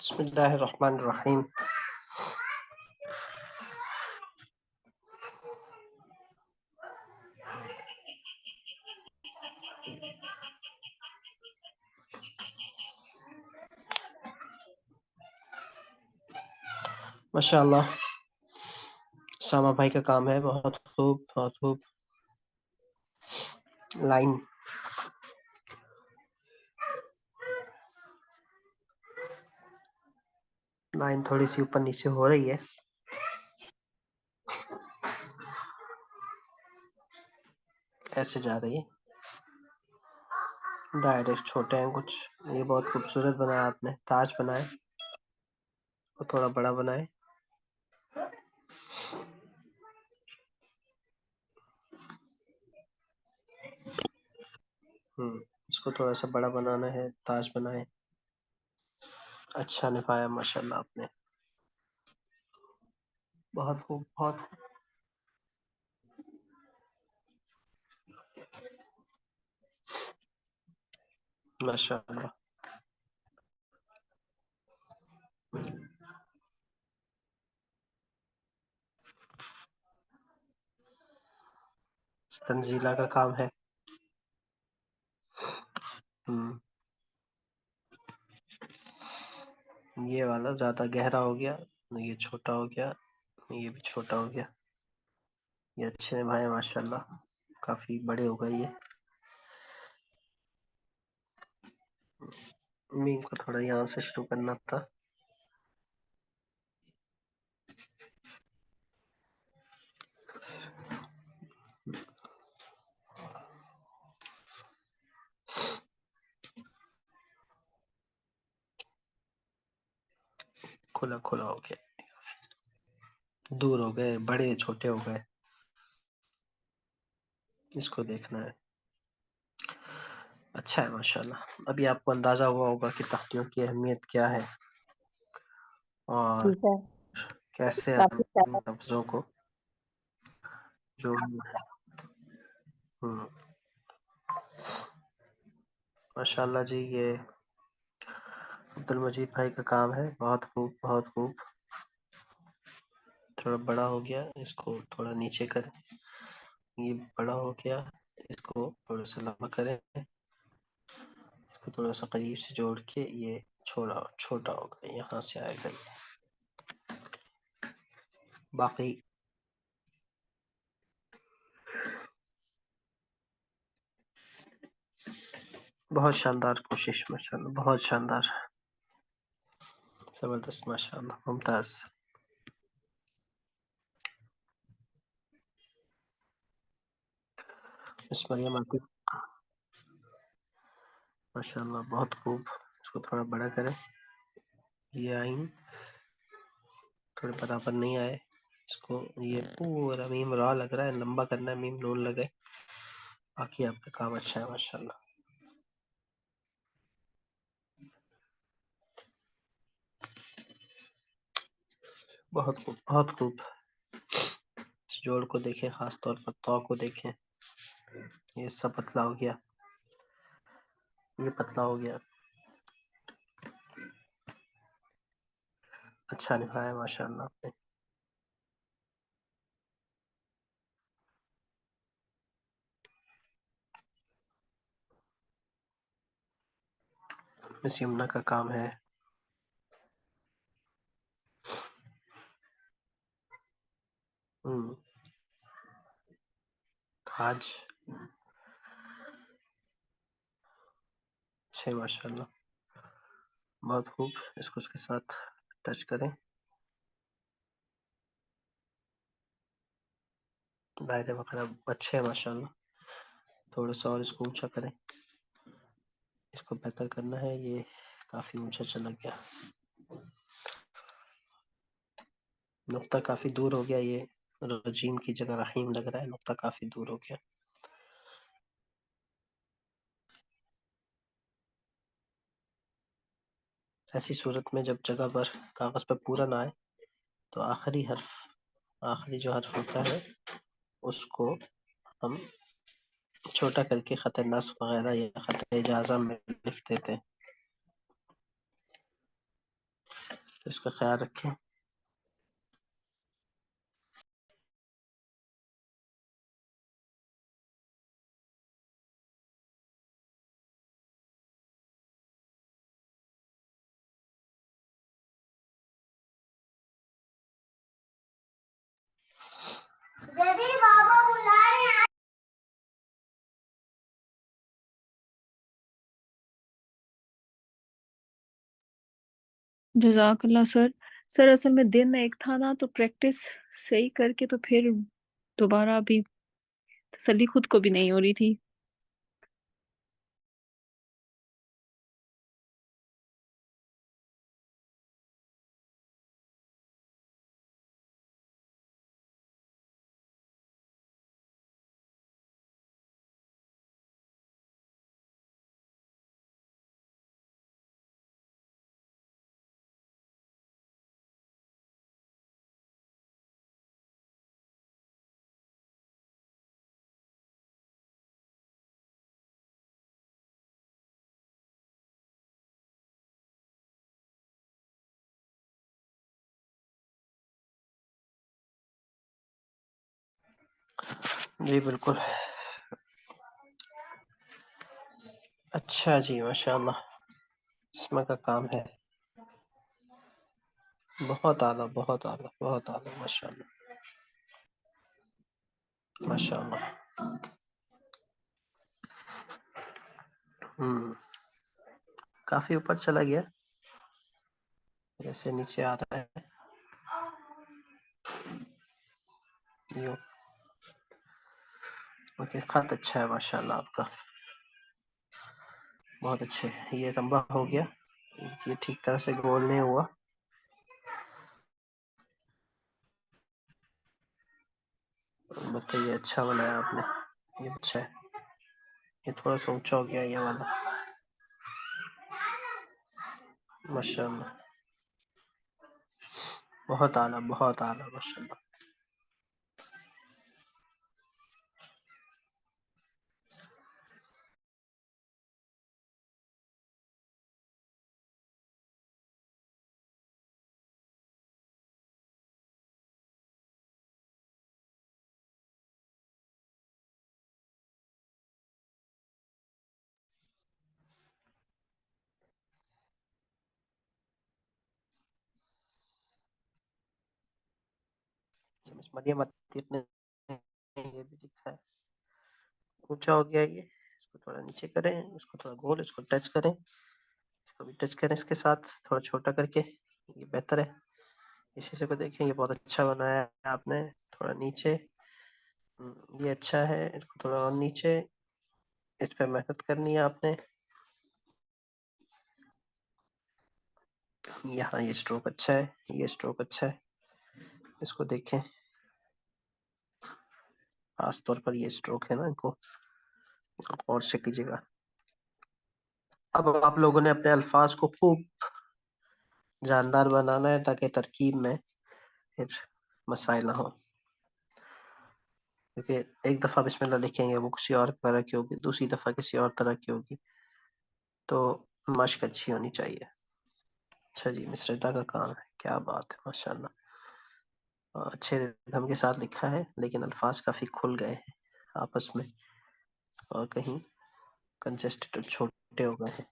बिस्मिल्लाहिर्रहमानिर्रहीम। माशाअल्लाह, सामा भाई का काम है बहुत खूब, बहुत खूब। लाइन लाइन थोड़ी सी ऊपर नीचे हो रही है। कैसे जा रही है? डायरेक्ट छोटे हैं कुछ। ये बहुत खूबसूरत बनाया आपने, ताज बनाए और थोड़ा बड़ा बनाए। इसको थोड़ा सा बड़ा बनाना है, ताज बनाए। अच्छा निभाया माशाल्लाह आपने, बहुत खूब, बहुत खूब। माशाल्लाह। तंजीला का काम है। ये वाला ज्यादा गहरा हो गया, ये छोटा हो गया, ये भी छोटा हो गया। ये अच्छे निभाए माशाल्लाह, काफी बड़े हो गए ये। मीम को थोड़ा यहाँ से शुरू करना था। खुला खुला हो गया, दूर हो गए, बड़े छोटे हो गए, इसको देखना है। अच्छा है माशाल्लाह। अभी आपको अंदाजा हुआ होगा कि तख्तियों की अहमियत क्या है और ठीक है, कैसे काफी हम ज्यादा। लफ्जों को जो माशाल्लाह जी। ये अब्दुल मजीद भाई का काम है, बहुत खूब, बहुत खूब। थोड़ा बड़ा हो गया, इसको थोड़ा नीचे करें। ये बड़ा हो गया, इसको थोड़ा सा लंबा करें, इसको थोड़ा सा करीब से जोड़ के ये छोटा छोटा होगा, यहाँ से आएगा ये। बाकी बहुत शानदार कोशिश माशाल्लाह, बहुत शानदार, जबरदस्त माशाल्लाह, मुमताज। मिस मरियम आती माशाल्लाह, बहुत खूब। इसको थोड़ा बड़ा करें, ये आई थोड़े बराबर नहीं आए, इसको ये पूरा मीम रा लग रहा है, लंबा करना है, मीम नून लगे। बाकी आपका काम अच्छा है माशाल्लाह, बहुत खूब, बहुत खूब। इस जोड़ को देखें, खास तौर पर तौ को देखें, ये सब पतला हो गया, ये पतला हो गया। अच्छा निभाया माशाल्लाह आपने। मिस यमुना का काम है। आज अच्छे माशाल्लाह, बहुत खूब। इसको उसके साथ टच करें, दायरे वगैरह अच्छे हैं माशाल्लाह। थोड़ा सा और इसको ऊंचा करें, इसको बेहतर करना है, ये काफी ऊंचा चला गया। नुक्ता काफी दूर हो गया, ये रजीम की जगह रहीम लग रहा है, नुक्ता काफी दूर हो गया। ऐसी सूरत में जब जगह पर कागज पर पूरा ना आए तो आखिरी जो हर्फ होता है उसको हम छोटा करके खत नस्ब वगैरह या खत इजाज़ा में लिख देते हैं। तो इसका ख्याल रखें। बाबा बुला रहे हैं। जज़ाकल्लाह सर। सर असल में दिन एक था ना, तो प्रैक्टिस सही करके तो फिर दोबारा अभी तसल्ली खुद को भी नहीं हो रही थी। जी बिल्कुल। अच्छा जी, माशाल्लाह, इसमें का काम है। बहुत आला, बहुत आला, बहुत आला, माशाल्लाह, माशाल्लाह। काफी ऊपर चला गया, जैसे नीचे आ रहा है यूं। ओके, खत अच्छा है माशाल्लाह आपका, बहुत अच्छे। ये लंबा हो गया, ये ठीक तरह से गोल नहीं हुआ। बताइए, अच्छा बनाया आपने, ये अच्छा है। ये थोड़ा सा ऊंचा हो गया ये वाला, माशाल्लाह, बहुत आला, बहुत आला, माशाल्लाह। मिस मरियम अतीक ने ये भी लिखा है, ऊंचा हो गया ये, इसको थोड़ा नीचे करें, इसको थोड़ा गोल, इसको टच करें, इसको भी टच करें इसके साथ, थोड़ा छोटा करके, ये बेहतर है। इस हिस्से को देखें, ये बहुत अच्छा बनाया है आपने, थोड़ा नीचे। ये अच्छा है, इसको थोड़ा और नीचे, इस पे मेहनत करनी है आपने। यहाँ ये स्ट्रोक अच्छा है, ये स्ट्रोक अच्छा है, इसको देखें, खास तौर पर ये स्ट्रोक है ना, इनको और से कीजिएगा। अब आप लोगों ने अपने अल्फाज को खूब जानदार बनाना है, ताकि तरकीब में फिर मसाइल ना हो। क्योंकि एक दफा बिस्मिल्लाह लिखेंगे, वो किसी और तरह की होगी, दूसरी दफा किसी और तरह की होगी, तो मश्क अच्छी होनी चाहिए। अच्छा जी, मिश्रता का काम है, क्या बात है, माशाल्लाह। अच्छे रिदम के साथ लिखा है, लेकिन अल्फाज काफी खुल गए हैं आपस में, और कहीं कंजेस्टेड, छोटे हो गए हैं।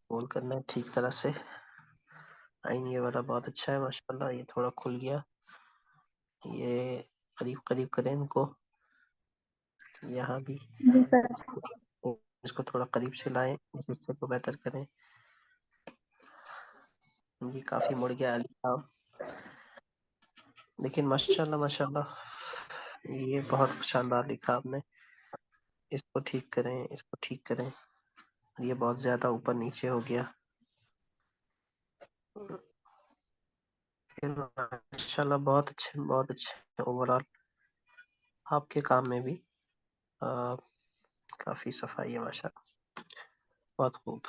बोल करना है ठीक तरह से। आइन ये वाला बहुत अच्छा है माशाल्लाह, ये थोड़ा खुल गया, ये करीब करीब करें इनको, यहाँ भी जी सर। इसको थोड़ा करीब से लाएं, इस हिस्से को बेहतर करें। ये काफी मुड़ गया अलीफ, लेकिन माशाल्लाह, माशाल्लाह, ये बहुत शानदार लिखा आपने। इसको ठीक करें, इसको ठीक करें, ये बहुत ज्यादा ऊपर नीचे हो गया। फिर माशाल्लाह, बहुत अच्छे, बहुत अच्छे ओवरऑल आपके काम में भी काफी सफाई है माशाल्लाह, बहुत खूब,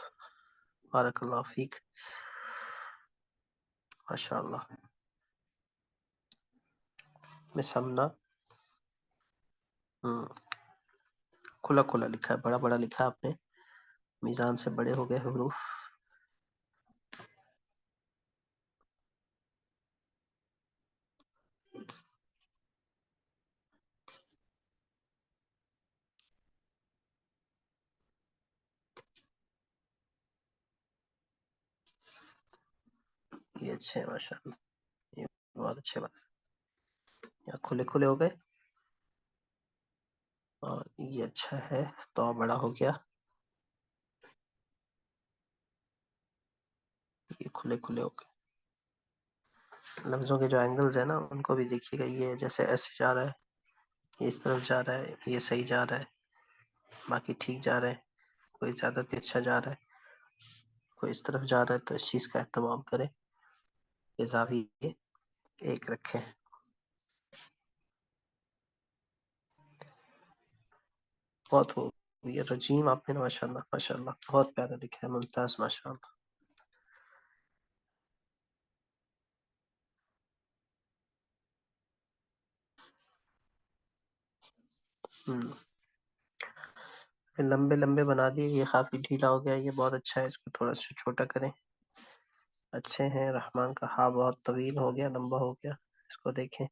बारकल्लाह फीक, माशाल्लाह। मिस हमना, खुला खुला लिखा है, बड़ा बड़ा लिखा है आपने, मीजान से बड़े हो गए हरूफ, अच्छे हैं माशाल्लाह, ये बहुत अच्छे बात। यहाँ खुले खुले हो गए और ये अच्छा है तो बड़ा हो गया, ये खुले खुले हो गए। लफ्जों के जो एंगल्स है ना उनको भी देखिएगा, ये जैसे ऐसे जा रहा है, ये इस तरफ जा रहा है, ये सही जा रहा है, बाकी ठीक जा रहे हैं, कोई ज्यादा तिरछा जा रहा है, कोई इस तरफ जा रहा है, तो इस चीज का एहतमाम करें, ये ज़ाविये एक रखें। बहुत हो, ये रजीम आपने माशाल्लाह माशाल्लाह बहुत प्यारा लिखा है, मुमताज माशाल्लाह। लंबे लंबे बना दिए, ये काफी ढीला हो गया, ये बहुत अच्छा है, इसको थोड़ा सा छोटा करें। अच्छे हैं, रहमान का हा बहुत तवील हो गया, लंबा हो गया, इसको देखें,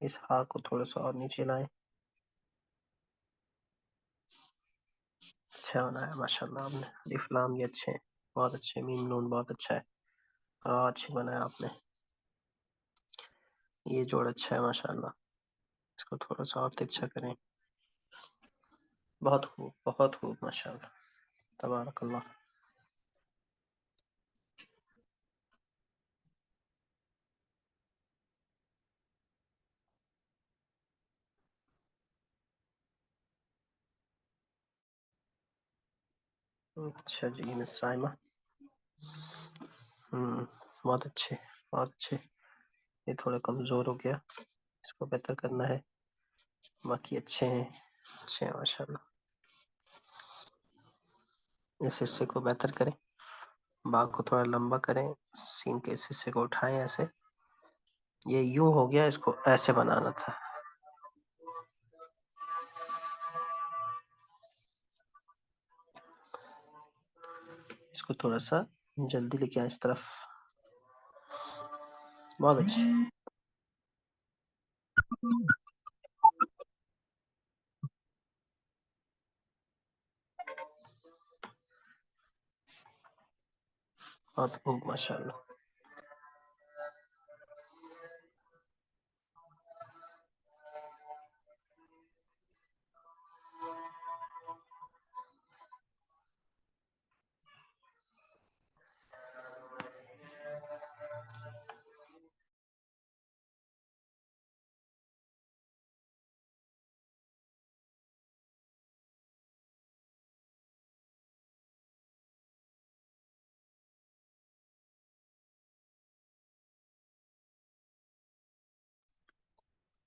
इस हा को थोड़ा सा और नीचे लाएं। अच्छा बनाया माशाल्लाह आपने, अलिफ लाम ये अच्छे हैं, बहुत अच्छे, मीम नून बहुत अच्छा है, और अच्छे बनाया आपने। ये जोड़ अच्छा है माशाल्लाह, इसको थोड़ा सा और तिरछा करें। बहुत खूब माशाल्लाह, तबारकल्लाह। अच्छा जी मिस साइमा, बहुत अच्छे बहुत अच्छे। ये थोड़ा कमजोर हो गया, इसको बेहतर करना है, बाकी अच्छे हैं माशाल्लाह। इस हिस्से को बेहतर करें, बाग को थोड़ा लंबा करें, सीन के इस हिस्से को उठाएं ऐसे, ये यूं हो गया, इसको ऐसे बनाना था। इसको थोड़ा सा जल्दी लेके आए इस तरफ, बहुत अच्छे। बहुत खूब माशाल्लाह।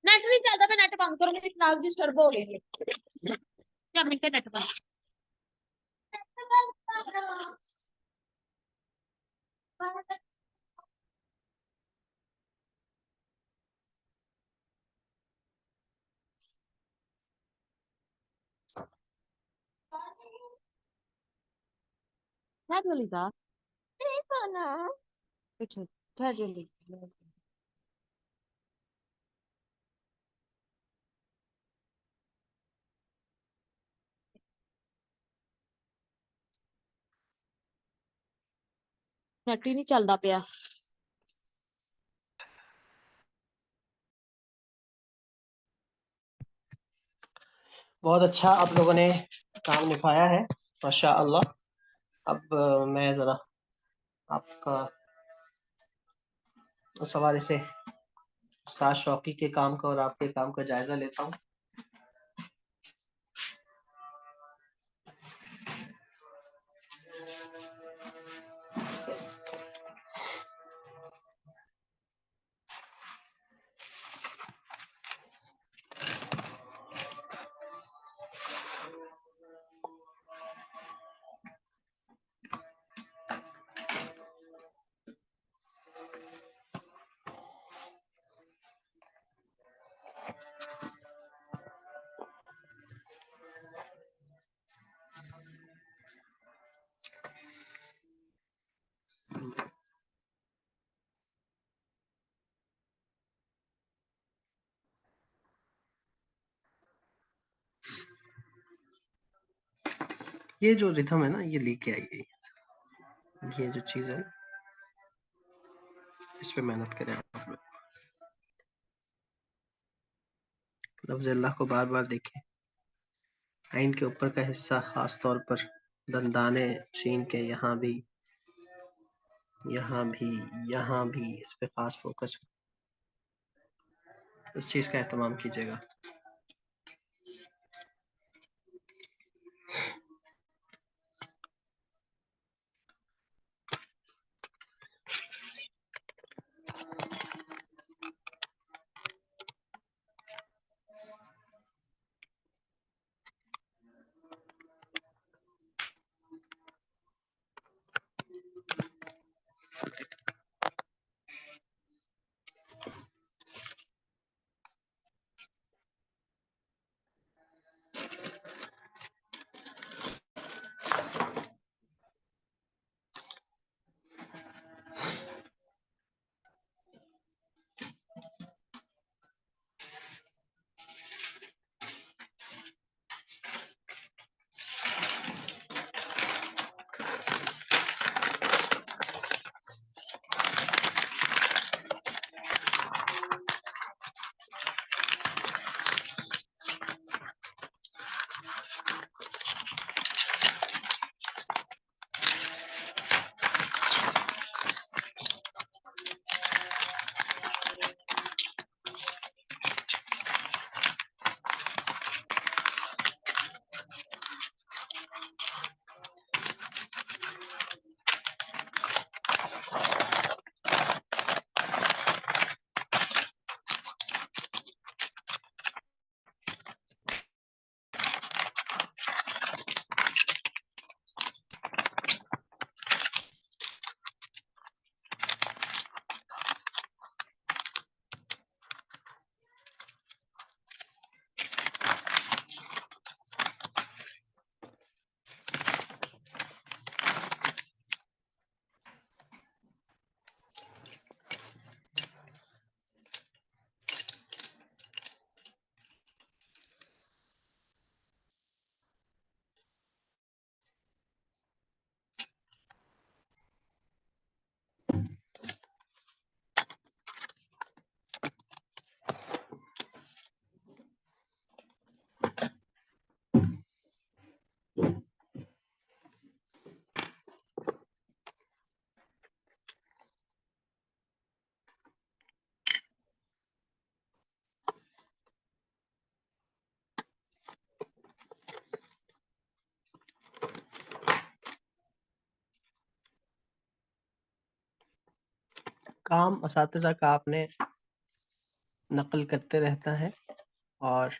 नेट नहीं चलता, मैं नेट बंद करूंगी, मेरी क्लास डिस्टर्ब हो रही है। क्या मिनट नेट बंद, नेट वाली जा नहीं पाना कुछ क्या जल्दी नेट ही नहीं चलता पिया। बहुत अच्छा आप लोगों ने काम निभाया है माशाअल्लाह। अब मैं जरा आपका उस हवाले से उस्ताद शौकी के काम का और आपके काम का जायजा लेता हूँ। ये जो रिथम है ना, ये लेके आइए, ये जो चीज़ है इस पे मेहनत करें आप लोग। लफ्ज़ अल्लाह को बार बार देखें। आइन के ऊपर का हिस्सा खास तौर पर दंदाने शीन के यहाँ भी इस पे खास फोकस, इस चीज़ का एहतमाम कीजिएगा। काम असातिज़ा का आपने नकल करते रहता है और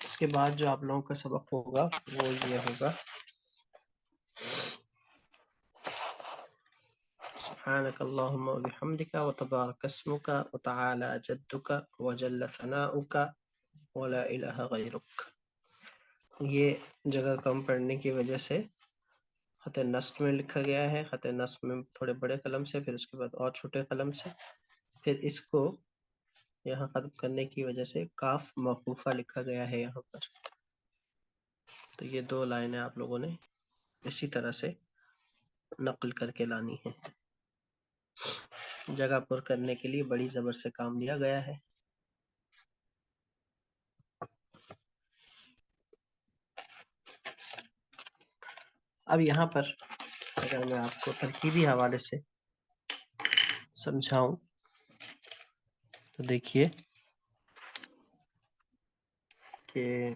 इसके बाद जो आप लोगों का सबक होगा वो ये होगा, सुब्हानक अल्लाहुम्मा व बिहम्दिका व तबारक अस्मुका व तआला जद्दुका व जल्ल सनाउका व ला इलाहा गैरुक। ये जगह कम पढ़ने की वजह से खत नस्ब में लिखा गया है, खत नस्ब में थोड़े बड़े कलम से, फिर उसके बाद और छोटे कलम से, फिर इसको यहाँ खत्म करने की वजह से काफ मखूफा लिखा गया है यहाँ पर। तो ये दो लाइनें आप लोगों ने इसी तरह से नकल करके लानी है। जगह पुर करने के लिए बड़ी जबर से काम लिया गया है। अब यहाँ पर अगर मैं आपको तरकीबी हवाले से समझाऊं तो देखिए कि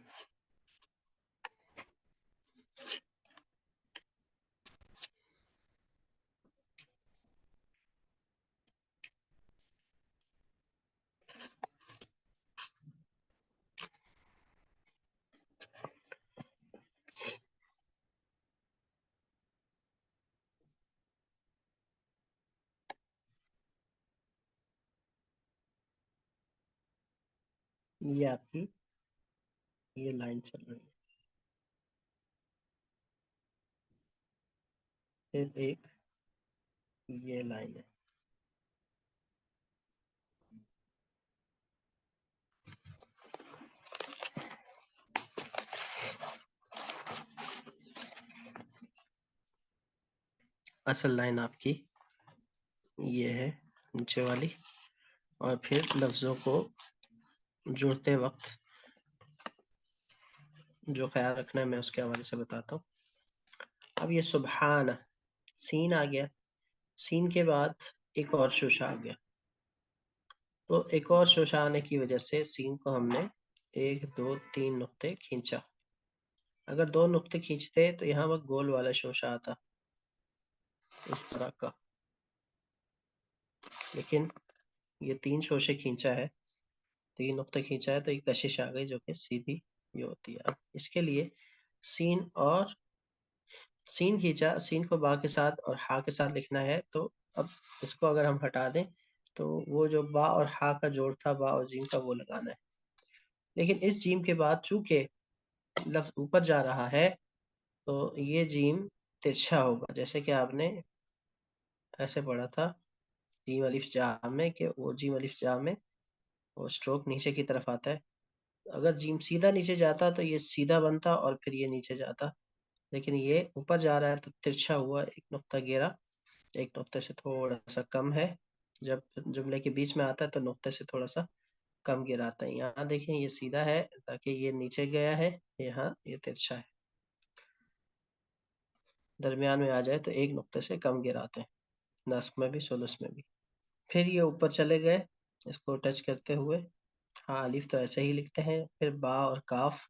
ये आपकी ये लाइन चल रही है, फिर एक ये लाइन है, असल लाइन आपकी ये है नीचे वाली, और फिर लफ्जों को जोड़ते वक्त जो ख्याल रखना है मैं उसके हवाले से बताता हूँ। अब ये सुबहान सीन आ गया, सीन के बाद एक और शोशा आ गया, तो एक और शोशा आने की वजह से सीन को हमने 1 2 3 नुक्ते खींचा। अगर 2 नुक्ते खींचते तो यहाँ वक्त गोल वाला शोशा आता इस तरह का, लेकिन ये 3 शोशे खींचा है, 3 नुक्ते खींचा है, तो एक कशिश आ गई जो कि सीधी ये होती है। अब इसके लिए सीन और सीन खींचा, सीन को बा के साथ और हा के साथ लिखना है, तो अब इसको अगर हम हटा दें तो वो जो बा और हा का जोड़ था, बा और जीम का, वो लगाना है। लेकिन इस जीम के बाद चूंकि लफ्ज ऊपर जा रहा है तो ये जीम तिरछा होगा, जैसे कि आपने ऐसे पढ़ा था जीम अलिफ जा में, कि वो जीम अलिफ जा में वो स्ट्रोक नीचे की तरफ आता है। अगर जीम सीधा नीचे जाता तो ये सीधा बनता और फिर ये नीचे जाता, लेकिन ये ऊपर जा रहा है तो तिरछा हुआ, एक नुक्ता गिरा, एक नुक्ते से थोड़ा सा कम है, जब जुमले के बीच में आता है तो नुक्ते से थोड़ा सा कम गिराता है। यहाँ देखें ये सीधा है ताकि ये नीचे गया है, यहाँ ये तिरछा है, दरमियान में आ जाए तो एक नुक्ते से कम गिराते हैं, नस्क में भी सुलुस में भी। फिर ये ऊपर चले गए इसको टच करते हुए, हाँ अलिफ तो ऐसे ही लिखते हैं। फिर बा और काफ,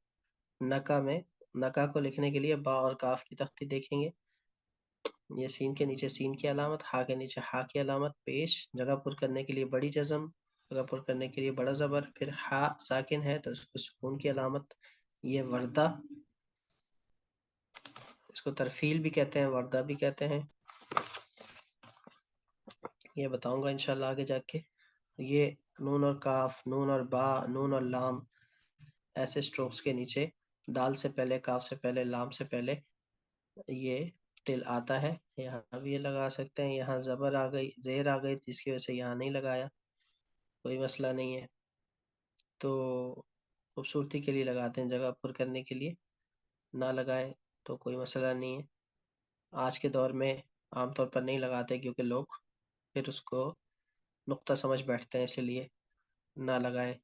नका में नका को लिखने के लिए बा और काफ की तख्ती देखेंगे, ये सीन के नीचे सीन की अलामत, हा के नीचे हा की अलामत, पेश जगह पुर करने के लिए बड़ी जज़म, जगह पुर करने के लिए बड़ा ज़बर, फिर हा साकिन है तो इसको सुकून की अलामत, ये वर्दा, इसको तरफील भी कहते हैं, वर्दा भी कहते हैं, ये बताऊंगा इंशाल्लाह आगे जाके। ये नून और काफ, नून और बा, नून और लाम, ऐसे स्ट्रोक्स के नीचे दाल से पहले, काफ से पहले, लाम से पहले ये तिल आता है। यहाँ भी ये लगा सकते हैं, यहाँ ज़बर आ गई, ज़ेर आ गई, जिसकी वजह से यहाँ नहीं लगाया, कोई मसला नहीं है। तो खूबसूरती के लिए लगाते हैं, जगह पुर करने के लिए ना लगाए तो कोई मसला नहीं है। आज के दौर में आमतौर पर नहीं लगाते क्योंकि लोग फिर उसको नुक्ता समझ बैठते हैं, इसलिए ना लगाए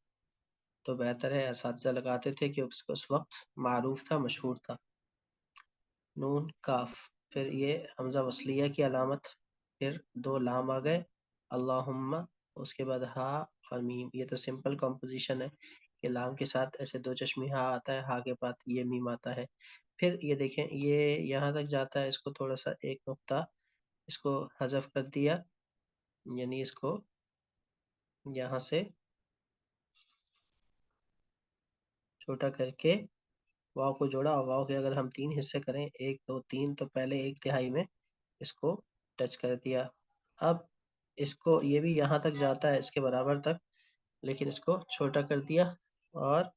तो बेहतर है। असातिज़ा लगाते थे क्योंकि उसको उस वक्त मारूफ था, मशहूर था। नून काफ, फिर ये हमजा वसलिया की अलामत, फिर 2 लाम आ गए, अल्लाहुम्मा, उसके बाद हा और मीम। ये तो सिंपल कॉम्पोजिशन है कि लाम के साथ ऐसे 2 चश्मी हा आता है, हा के बाद ये मीम आता है। फिर ये देखें ये यहाँ तक जाता है, इसको थोड़ा सा एक नुक्ता इसको हज़फ कर दिया, यानी इसको यहाँ से छोटा करके वाव को जोड़ा, और वाव के अगर हम 3 हिस्से करें, 1 2 3, तो पहले 1/3 में इसको टच कर दिया। अब इसको ये भी यहाँ तक जाता है इसके बराबर तक, लेकिन इसको छोटा कर दिया। और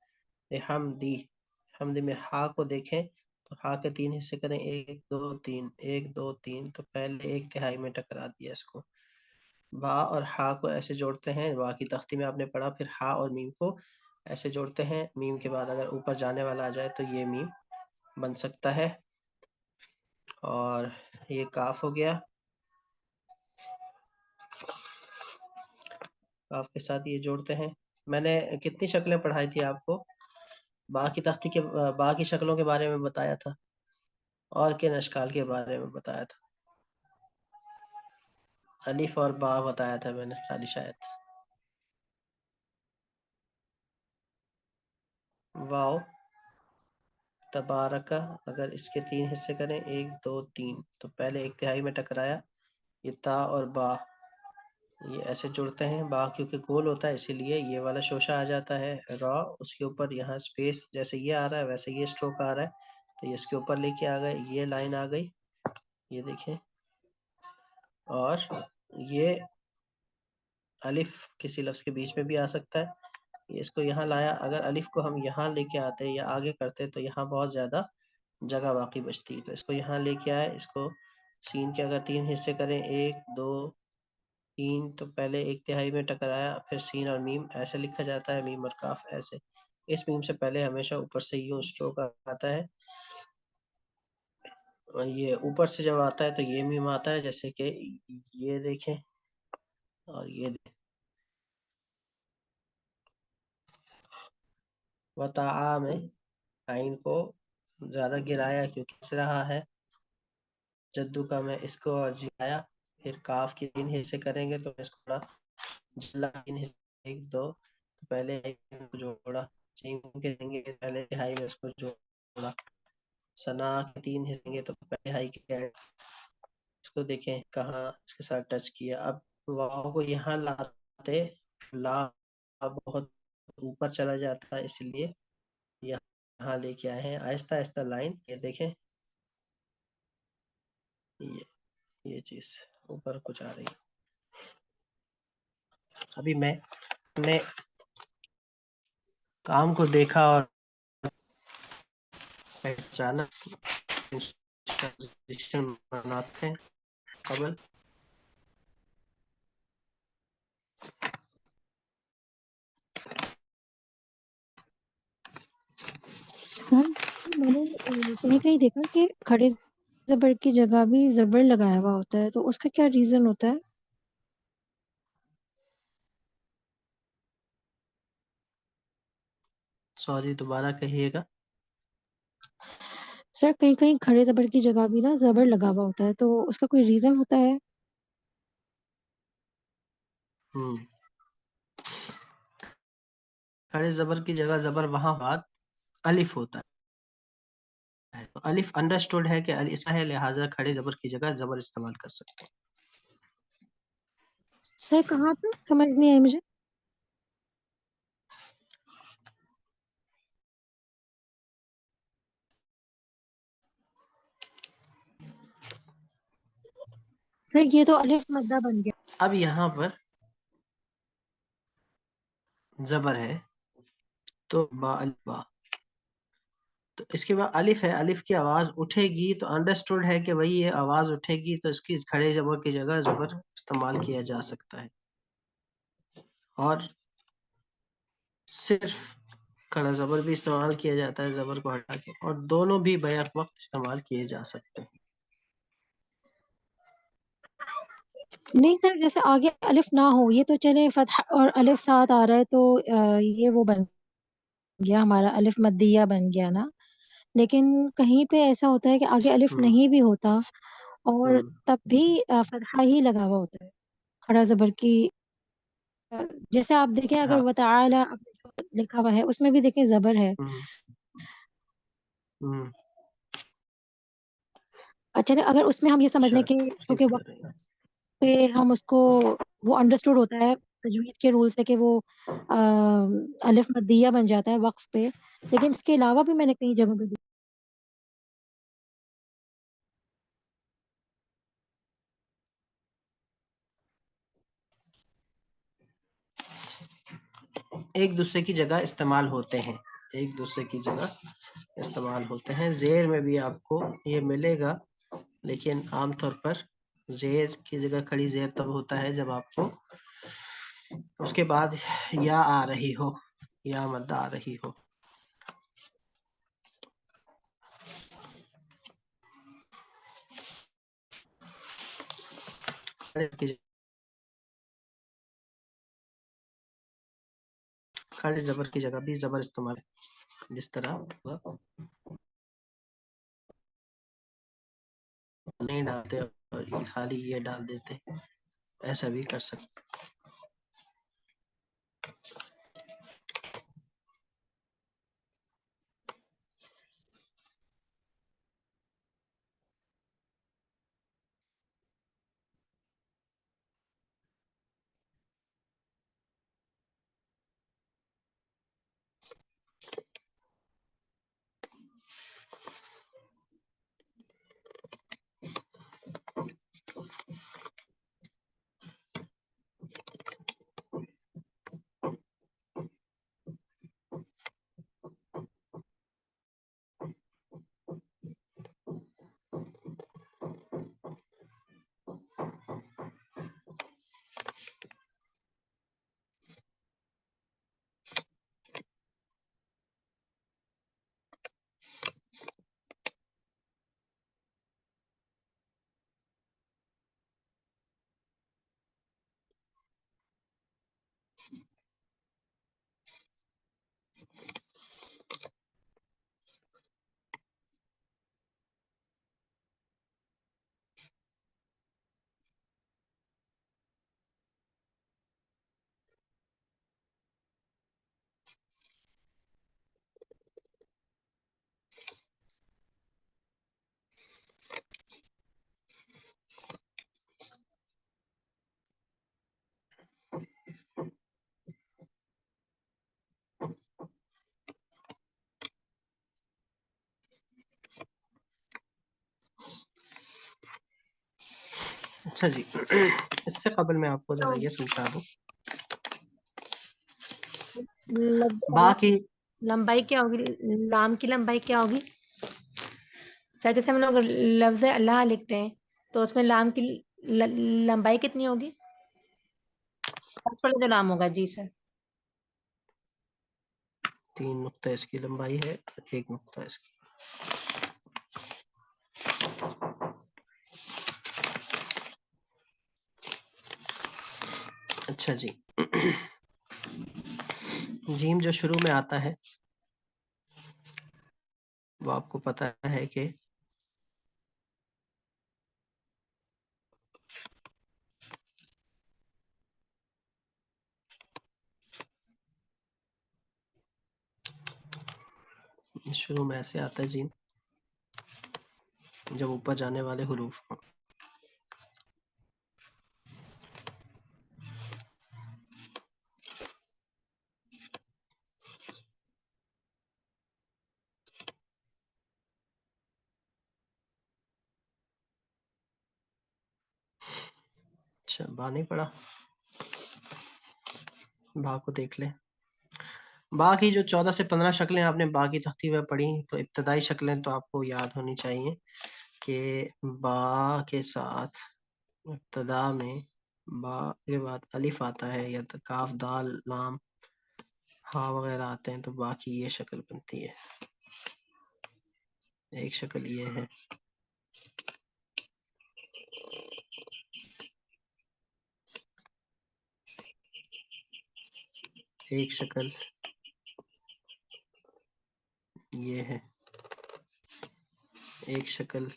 हमदी, हमदी में हा को देखें तो हा के 3 हिस्से करें, 1 2 3, 1 2 3, तो पहले 1/3 में टकरा दिया इसको। बा और हा को ऐसे जोड़ते हैं, बा की तख्ती में आपने पढ़ा, फिर हा और मीम को ऐसे जोड़ते हैं, मीम के बाद अगर ऊपर जाने वाला आ जाए तो ये मीम बन सकता है। और ये काफ हो गया, काफ के साथ ये जोड़ते हैं। मैंने कितनी शक्लें पढ़ाई थी आपको, बा की तख्ती के बा की शक्लों के बारे में बताया था और किन अशकाल के बारे में बताया था? अलिफ और बा बताया था मैंने खाली, शायद वाओ तबारका, अगर इसके 3 हिस्से करें, 1 2 3, तो पहले 1/3 में टकराया, ये ता और बा ये ऐसे जुड़ते हैं, बा क्योंकि गोल होता है इसीलिए ये वाला शोशा आ जाता है। रॉ, उसके ऊपर यहाँ स्पेस जैसे ये आ रहा है वैसे ये स्ट्रोक आ रहा है, तो ये इसके ऊपर लेके आ गए, ये लाइन आ गई, ये देखें। और ये अलिफ किसी लफ्ज़ के बीच में भी आ सकता है, इसको यहाँ लाया, अगर अलिफ को हम यहाँ लेके आते या आगे करते तो यहाँ बहुत ज़्यादा जगह बाकी बचती, तो इसको यहाँ लेके आए, इसको सीन के अगर 3 हिस्से करें, 1 2 3, तो पहले 1/3 में टकराया, फिर सीन और मीम ऐसे लिखा जाता है, मीम और काफ ऐसे। इस मीम से पहले हमेशा ऊपर से यूं स्ट्रोक आता है, ये ऊपर से जब आता है तो ये मीम आता है, जैसे कि ये देखें और ये देखें। वताआ में आइन को ज्यादा गिराया क्योंकि किस रहा है जद्दू का, मैं इसको और जिलाया। फिर काफ के 3 हिस्से करेंगे तो इसको थोड़ा जिला 3 हिस्से 1 2, तो पहले को जोड़ा। जीम के देंगे पहले तिहाई में इसको जोड़ा। सना के 3 हिस्से देंगे तो पहले तिहाई के इसको देखें कहाँ इसके साथ टच किया। अब वाव को यहाँ लाते, ला बहुत ऊपर चला जाता है, इसलिए यहाँ लेके आए हैं आहिस्ता आहिस्ता लाइन। ये देखें ये चीज ऊपर कुछ आ रही है। अभी मैं अपने काम को देखा और पहचाना। बनाते हैं कबल। सर मैंने कहीं कहीं देखा कि खड़े जबर की जगह भी जबर लगाया हुआ होता है, तो उसका क्या रीजन होता है? सॉरी, दोबारा कहिएगा। सर कहीं कहीं खड़े जबर की जगह भी ना जबर लगा हुआ होता है, तो उसका कोई रीजन होता है? हम्म खड़े जबर की जगह जबर वहां बाद अलिफ होता है, तो अलिफ अंडरस्टूड है कि ऐसा है, लिहाजा खड़े जबर की जगह जबर इस्तेमाल कर सकते हैं। सर कहाँ पे समझ नहीं आई मुझे। सर ये तो अलिफ मद्दा बन गया। अब यहाँ पर जबर है तो बा अलिफ बा, तो इसके बाद अलिफ है, अलिफ की आवाज उठेगी तो अंडरस्टूड है कि भाई ये आवाज उठेगी तो इसकी खड़े जबर की जगह जबर इस्तेमाल किया जा सकता है। और सिर्फ खड़ा जबर भी इस्तेमाल किया जाता है जबर को हटा के, और दोनों भी बैक वक्त इस्तेमाल किए जा सकते हैं। नहीं सर, जैसे आगे अलिफ ना हो, ये तो चले फतहा और अलिफ साथ आ रहा है तो ये वो बन गया, हमारा अलिफ मद्दिया बन गया ना। लेकिन कहीं पे ऐसा होता है कि आगे अलिफ हम्म नहीं भी होता और हम्म तब भी फतहा ही लगा हुआ होता है खड़ा जबर की। अ, जैसे आप देखें, अगर हाँ वताला आपने जो लिखा हुआ है उसमें भी देखें जबर है। हम्म हम्म अच्छा, अगर उसमें हम ये समझ अच्छा लें कि ठीक क्योंकि कह वक्त रही हैं। पे हम उसको, वो अंडरस्टूड होता है तजवीद के रूल से कि वो अलिफ मद्दिया बन जाता है वक्फ पे। लेकिन इसके अलावा भी मैंने कई जगहों पे एक दूसरे की जगह इस्तेमाल होते हैं, एक दूसरे की जगह इस्तेमाल होते हैं। जेर में भी आपको ये मिलेगा, लेकिन आमतौर पर जेर की जगह खड़ी जेर तब होता है जब आपको उसके बाद या आ रही हो, या मद्दा आ रही हो। खड़े जबर की जगह भी जबर इस्तेमाल जिस तरह हुआ, नहीं डालते और खाली ये डाल देते, ऐसा भी कर सकते। अच्छा जी, इससे कबल मैं आपको जरा ये समझा दूं, बाकी लंबाई क्या होगी, लाम की लंबाई क्या होगी? शायद जैसे हम लोग लफ्ज अल्लाह लिखते हैं तो उसमें लाम की लंबाई कितनी होगी? जो लाम होगा जी सर। 3 नुक्ता इसकी लंबाई है, 1 नुक्ता इसकी। अच्छा जी, जीम जो शुरू में आता है वो आपको पता है कि शुरू में ऐसे आता है जीम जब ऊपर जाने वाले हुरूफ हों। अच्छा, बा नहीं पढ़ा, बा को देख ले। बा की जो 14 से 15 शक्लें आपने बा की तख्ती में पढ़ी, तो इब्तदाई शक्लें तो आपको याद होनी चाहिए कि बा के साथ इब्तदा में बा के बाद अलिफ आता है या तो काफ दाल लाम हा वगैरह आते हैं, तो बा की ये शक्ल बनती है। एक शक्ल ये है, एक शक्ल ये है, एक शक्ल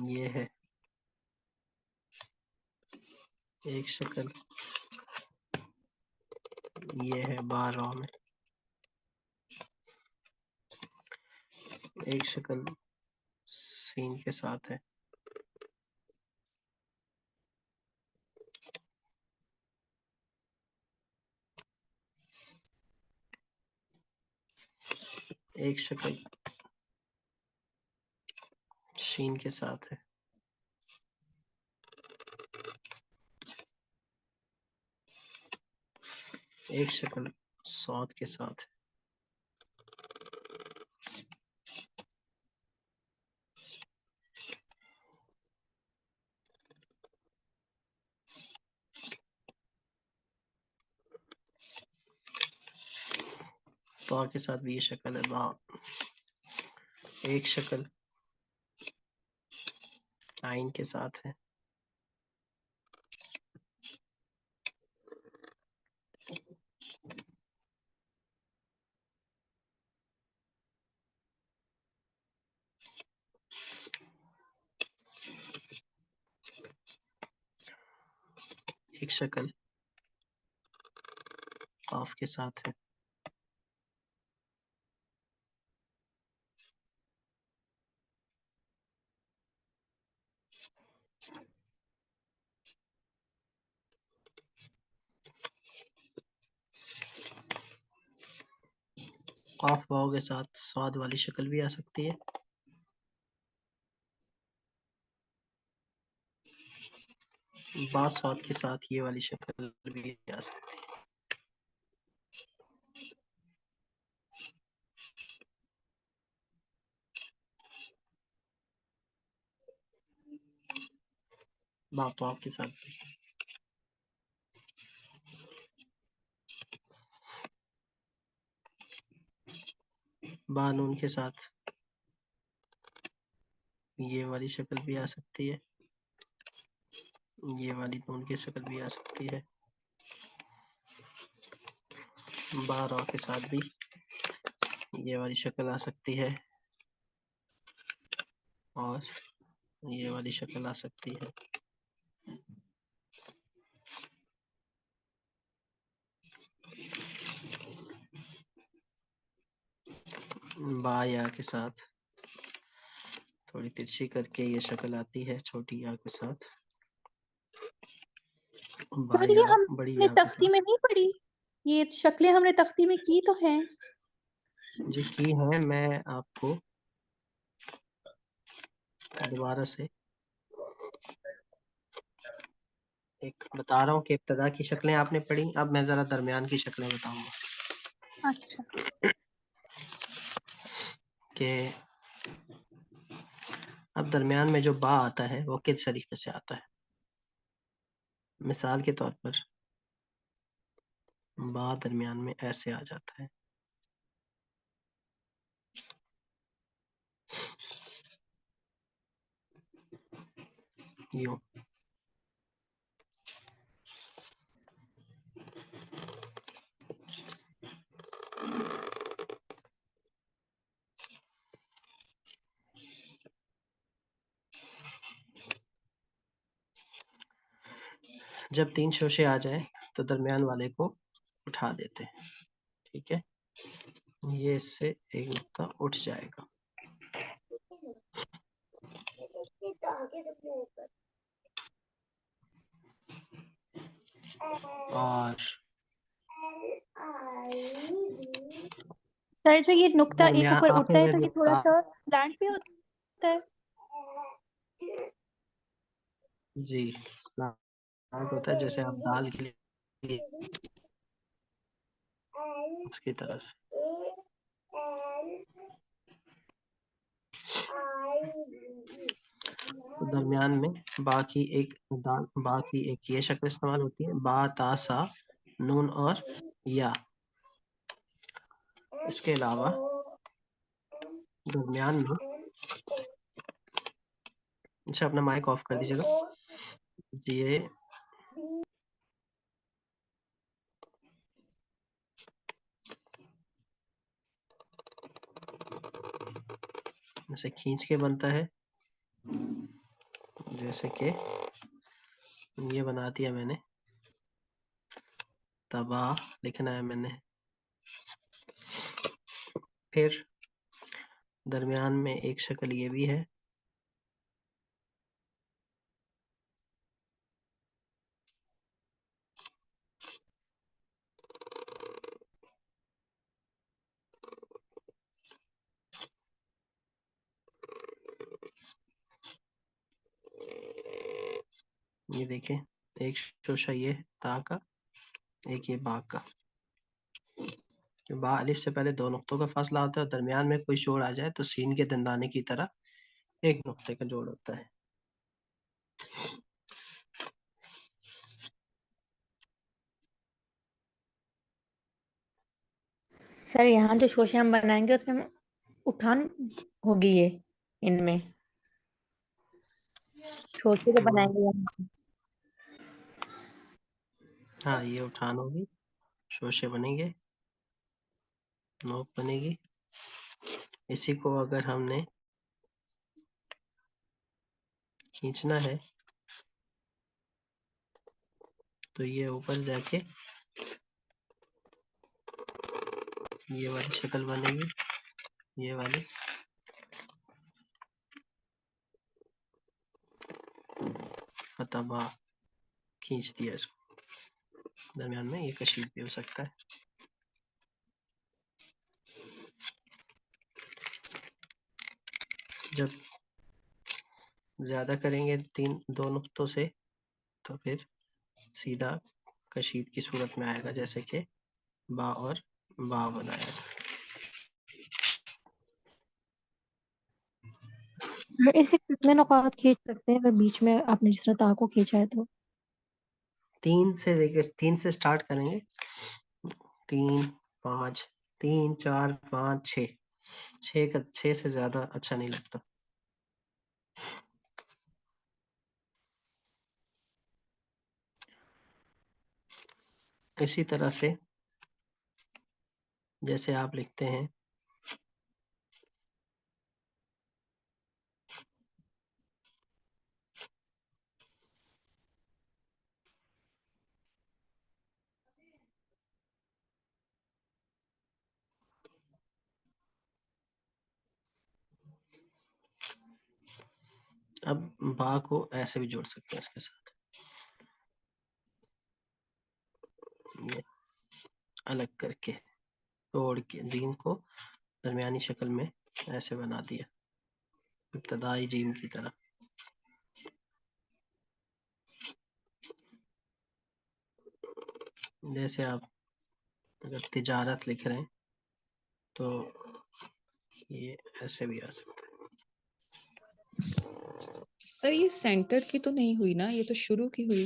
ये है, एक शक्ल ये है बारह में, एक शक्ल सीन के साथ है, एक शक्ल शीन के साथ है, एक शक्ल सौद के साथ है, बा के साथ भी ये शक्ल है बा, एक शक्ल आइन के साथ है, एक शक्ल काफ के साथ है, काफ वाव के साथ स्वाद वाली शक्ल भी आ सकती है, बा स्वाद के साथ ये वाली शक्ल भी आ सकती है। बा तो आपके साथ भी। बा नून के साथ ये वाली शक्ल भी आ सकती है, ये वाली नून की शक्ल भी आ सकती है, बा रा के साथ भी ये वाली शक्ल आ सकती है और ये वाली शक्ल आ सकती है। बा या के साथ थोड़ी तिरछी करके ये शक्ल आती है, छोटी या के साथ, बा सर ये या बड़ी हमने या के तख्ती साथ। में नहीं पढ़ी, ये शक्लें हमने तख्ती में की तो हैं। जी की है, मैं आपको दोबारा से एक बता रहा हूँ कि इब्तदा की शक्लें आपने पढ़ी, अब मैं जरा दरमियान की शक्लें बताऊंगा अच्छा कि अब दरमियान में जो बा आता है वो किस तरीके से आता है। मिसाल के तौर पर बा दरमियान में ऐसे आ जाता है, यूं। जब 3 शोशे आ जाए तो दरमियान वाले को उठा देते हैं, ठीक है। ये इससे एक नुक्ता उठ जाएगा और सर, जो ये नुक्ता एक दरमियान ऊपर आखिर उठता है में तो ये थोड़ा नुक्ता, सा स्लैंट पे होता है। जी स्लैंट होता है, जैसे आप दाल के लिए उसकी तरह से। तो दरमियान में बाकी एक ये शक्ल इस्तेमाल होती है, बा ता सा नून और या। इसके अलावा दरमियान में, अच्छा अपना माइक ऑफ कर दीजिएगा ये। इसे खींच के बनता है, जैसे कि ये बना दिया मैंने, तबाह लिखना है मैंने। फिर दरमियान में एक शक्ल ये भी है, ये देखें, एक शोशा ये ता का, एक ये बा का। जो बा अलिफ से पहले दो नुक्तों का फासला होता है और दरमियान में कोई शोर आ जाए तो सीन के दंदाने की तरह एक नुक्ते का जोड़ होता है। सर यहाँ जो शोशे हम बनाएंगे उसमें उठान होगी ये, इनमें शोशे जो बनाएंगे यहाँ। हाँ ये उठान होगी, शोशे बनेंगे, नोक बनेगी। इसी को अगर हमने खींचना है तो ये ऊपर जाके ये वाली शक्ल बनेगी, ये वाली। फतबा खींच दिया इसको, दरमियान में ये कशीद भी हो सकता है। जब ज्यादा करेंगे दो नुक्तों से तो फिर सीधा कशीद की सूरत में आएगा, जैसे कि बा और बा बनाया। सर ऐसे कितने नुकात खींच सकते हैं अगर बीच में आपने जिस तरह ताक को खींचा है तो? 3 से स्टार्ट करेंगे, 3 5 3 4 5 6, 6 से ज्यादा अच्छा नहीं लगता। इसी तरह से जैसे आप लिखते हैं अब बा को ऐसे भी जोड़ सकते हैं इसके साथ, ये अलग करके तोड़ के जीम को दरमियानी शक्ल में ऐसे बना दिया। इब्तदाई जीम की तरह। जैसे आप अगर तिजारत लिख रहे हैं तो ये ऐसे भी आ सकता सर ये सेंटर की तो नहीं हुई ना, ये तो शुरू की हुई।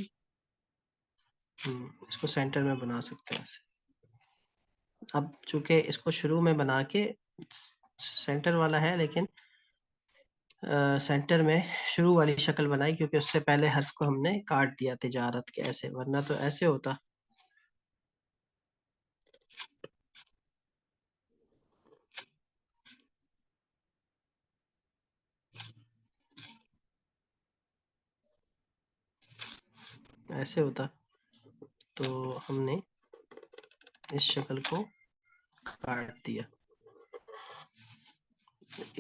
है। इसको सेंटर में बना सकते हैं ऐसे। अब चूंकि इसको शुरू में बना के सेंटर वाला है, लेकिन सेंटर में शुरू वाली शक्ल बनाई क्योंकि उससे पहले हर्फ को हमने काट दिया तिजारत के ऐसे, वरना तो ऐसे होता। ऐसे होता तो हमने इस शक्ल को काट दिया।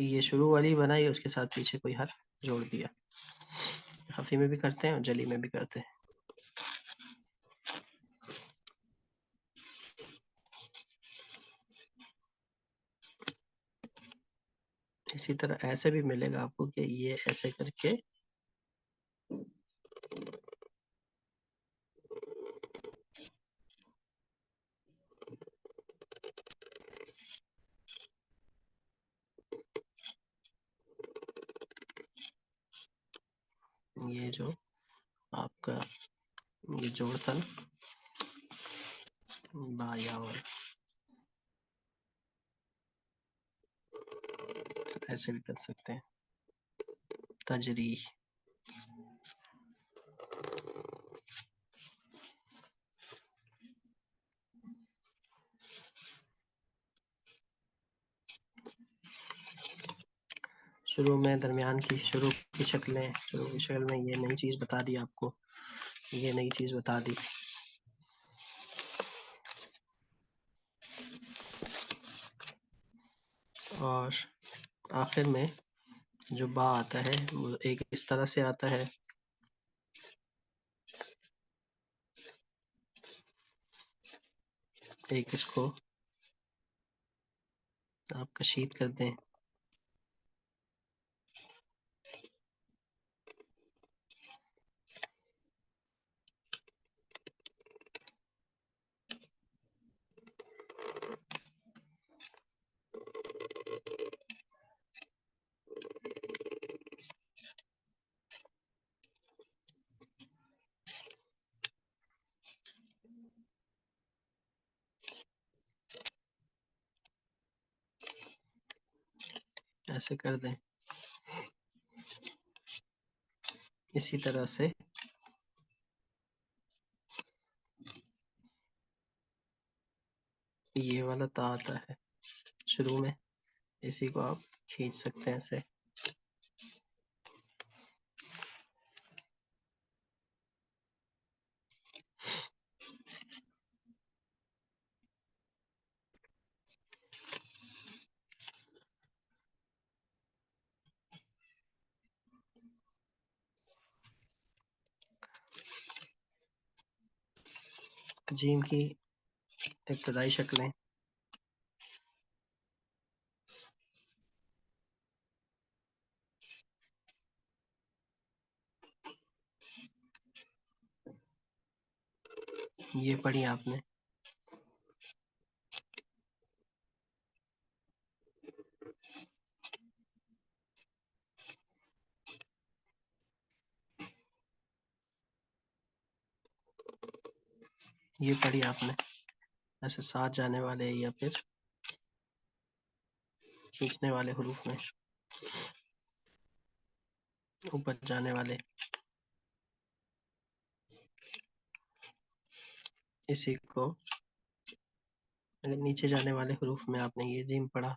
ये शुरू वाली बनाई, उसके साथ पीछे कोई हर्फ जोड़ दिया। खफी में भी करते हैं और जली में भी करते हैं। इसी तरह ऐसे भी मिलेगा आपको कि ये ऐसे करके ये जो आपका ये जोड़ था बाया और ऐसे भी कर सकते हैं। तजरी शुरू में, दरमियान की, शुरू की शक्लें, शुरू की शक्ल में ये नई चीज बता दी आपको, ये नई चीज बता दी। और आखिर में जो बा आता है वो एक इस तरह से आता है, एक इसको आप कशीद कर दें। ऐसे कर दें। इसी तरह से ये वाला ता आता है शुरू में, इसी को आप खींच सकते हैं ऐसे। जीम की इब्तदाई शक्लें, ये पढ़ी आपने। ये पढ़ी आपने ऐसे साथ जाने वाले या फिर खींचने वाले हरूफ में ऊपर जाने वाले। इसी को अगर नीचे जाने वाले हरूफ में आपने ये जीम पढ़ा,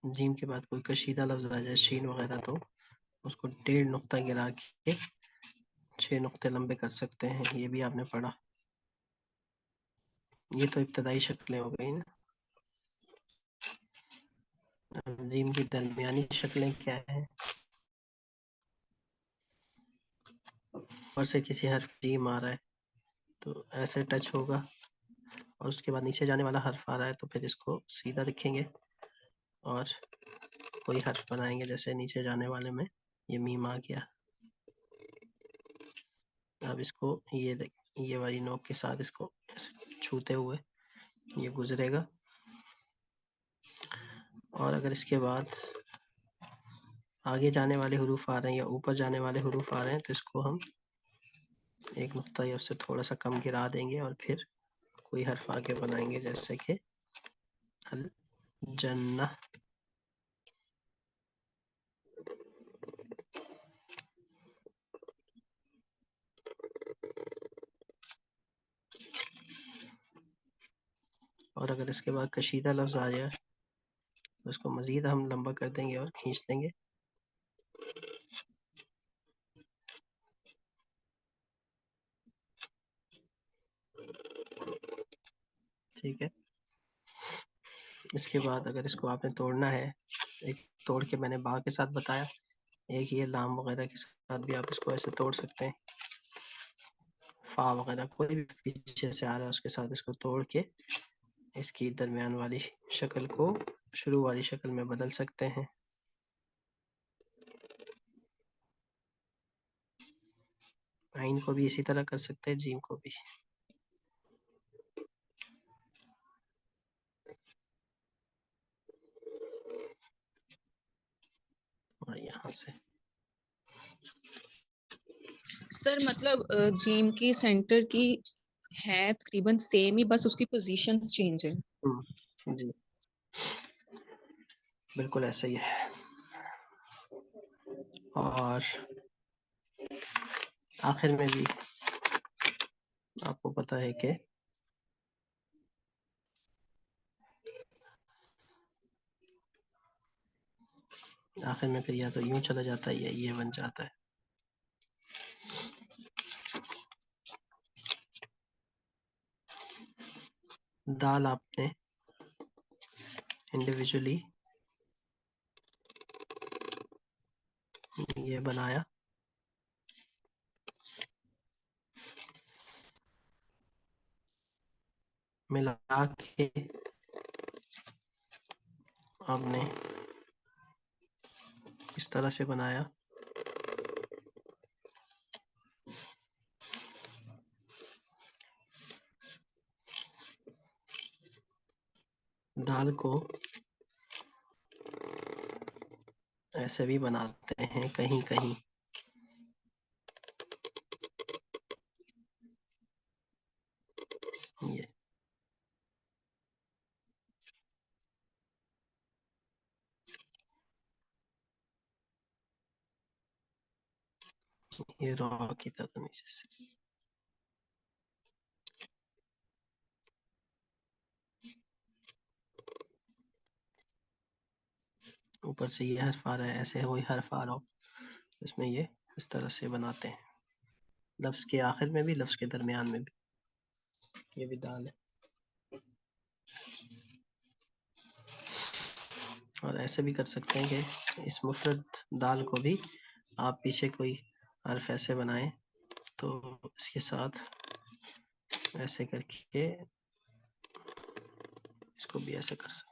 जीम के बाद कोई कशीदा लफ्ज आ जाए, शीन वगैरह, तो उसको 1.5 नुक्ता गिरा के 6 नुक्ते लंबे कर सकते हैं। ये भी आपने पढ़ा। ये तो इब्तदाई शक्लें हो गई ना। अब जीम की दरमियानी शक्लें क्या हैं? और से किसी हर्फ जीम आ रहा है तो ऐसे टच होगा और उसके बाद नीचे जाने वाला हर्फ आ रहा है तो फिर इसको सीधा रखेंगे और कोई हर्फ बनाएंगे। जैसे नीचे जाने वाले में ये मीम आ गया। अब इसको ये वाली नोक के साथ इसको ऐसे छूते हुए ये गुजरेगा। और अगर इसके बाद आगे जाने वाले हुरूफ आ रहे हैं या ऊपर जाने वाले हुरूफ आ रहे हैं तो इसको हम एक नुक्ता या उससे थोड़ा सा कम गिरा देंगे और फिर कोई हर्फ आगे बनाएंगे। जैसे कि अल जन्ना। और अगर इसके बाद कशीदा लफ्ज आ जाए तो इसको मजीद हम लंबा कर देंगे और खींच देंगे। ठीक है। इसके बाद अगर इसको आपने तोड़ना है, एक तोड़ के मैंने बा के साथ बताया, एक ये लाम वगैरह के साथ भी आप इसको ऐसे तोड़ सकते हैं। फा वगैरह कोई भी पीछे से आ रहा है उसके साथ इसको तोड़ के इसकी दरमियान वाली शक्ल को शुरू वाली शक्ल में बदल सकते हैं। आइन को भी इसी तरह कर सकते हैं, जीम को भी। और यहाँ से सर मतलब जीम की सेंटर की है तकरीबन सेम ही, बस उसकी पोजीशंस चेंज है। जी बिल्कुल ऐसा ही है। और आखिर में भी आपको पता है कि आखिर में फिर या तो यूं चला जाता है या ये बन जाता है। दाल आपने इंडिविजुअली ये बनाया, मिला के आपने इस तरह से बनाया। दाल को ऐसे भी बनाते हैं कहीं कहीं। ये रॉ की तरह नीचे से ऊपर से ये हर्फ आ रहा है, ऐसे कोई हर्फ आ रहा हो इसमें ये इस तरह से बनाते हैं। लफ्ज के आखिर में भी, लफ्ज के दरमियान में भी। ये भी दाल है। और ऐसे भी कर सकते हैं कि इस मुफरद दाल को भी आप पीछे कोई हर्फ ऐसे बनाएं तो इसके साथ ऐसे करके इसको भी ऐसे कर सकते हैं।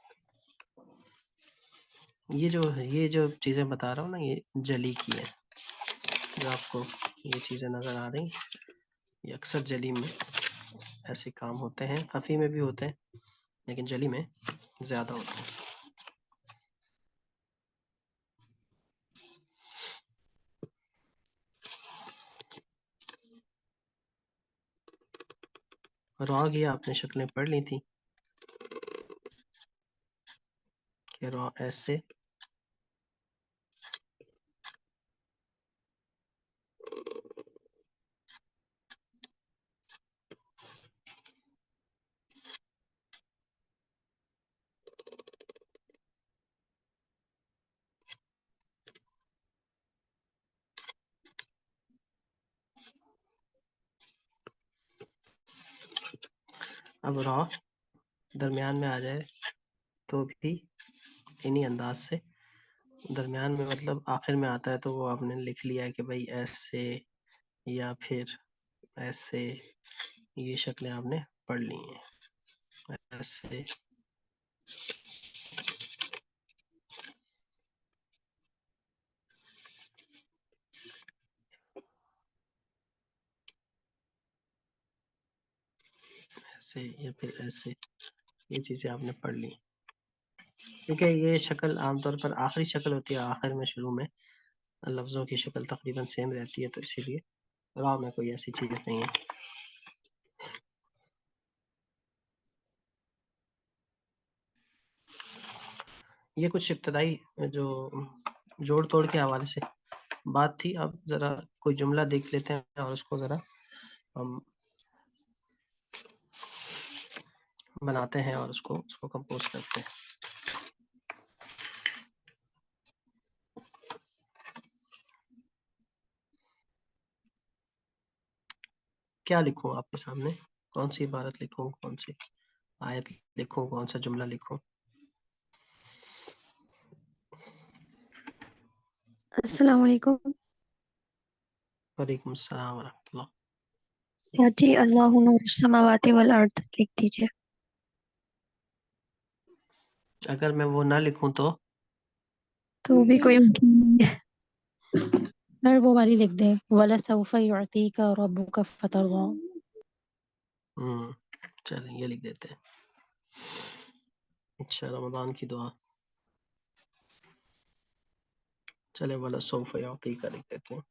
ये जो चीज़ें बता रहा हूँ ना, ये जली की है। जो आपको ये चीज़ें नज़र आ रही, ये अक्सर जली में ऐसे काम होते हैं, खफी में भी होते हैं लेकिन जली में ज़्यादा होते हैं। रॉ की आपने शक्लें पढ़ ली थी कि रॉ ऐसे, अब रॉ दरमियान में आ जाए तो भी इन्हीं अंदाज से। दरमियान में मतलब आखिर में आता है तो वो आपने लिख लिया है कि भाई ऐसे या फिर ऐसे ये शक्लें आपने पढ़ ली हैं ऐसे। ऐसे या फिर ऐसे, ये चीजें आपने पढ़ ली। क्योंकि ये शक्ल आमतौर पर आखिरी शक्ल होती है, आखिर में शुरू में लफ्ज़ों की शक्ल तकरीबन सेम रहती है, तो इसीलिए राह में कोई ऐसी चीज़ नहीं है। ये कुछ इब्तदाई जो जोड़ तोड़ के हवाले से बात थी। अब ज़रा कोई जुमला देख लेते हैं और उसको ज़रा हम बनाते हैं और उसको कंपोज करते हैं। क्या लिखूं आपके सामने, कौन सी इबारत लिखूं, कौन सी आयत लिखूं, कौन सा जुमला लिखूं? अस्सलाम वालेकुम। वालेकुम अस्सलाम व रहमतुल्लाह। जी, अल्लाहु नूरुस समावाति वल अर्द लिख दीजिए। अगर मैं वो ना लिखूं तो भी कोई मतलब नहीं है। सर वो वाली लिख दें, वला सौफा युअतीका रब्बुका फतरदा। चलें ये लिख देते हैं। अच्छा, रमजान की दुआ। चले वाला सौफा युअतीका लिख देते हैं।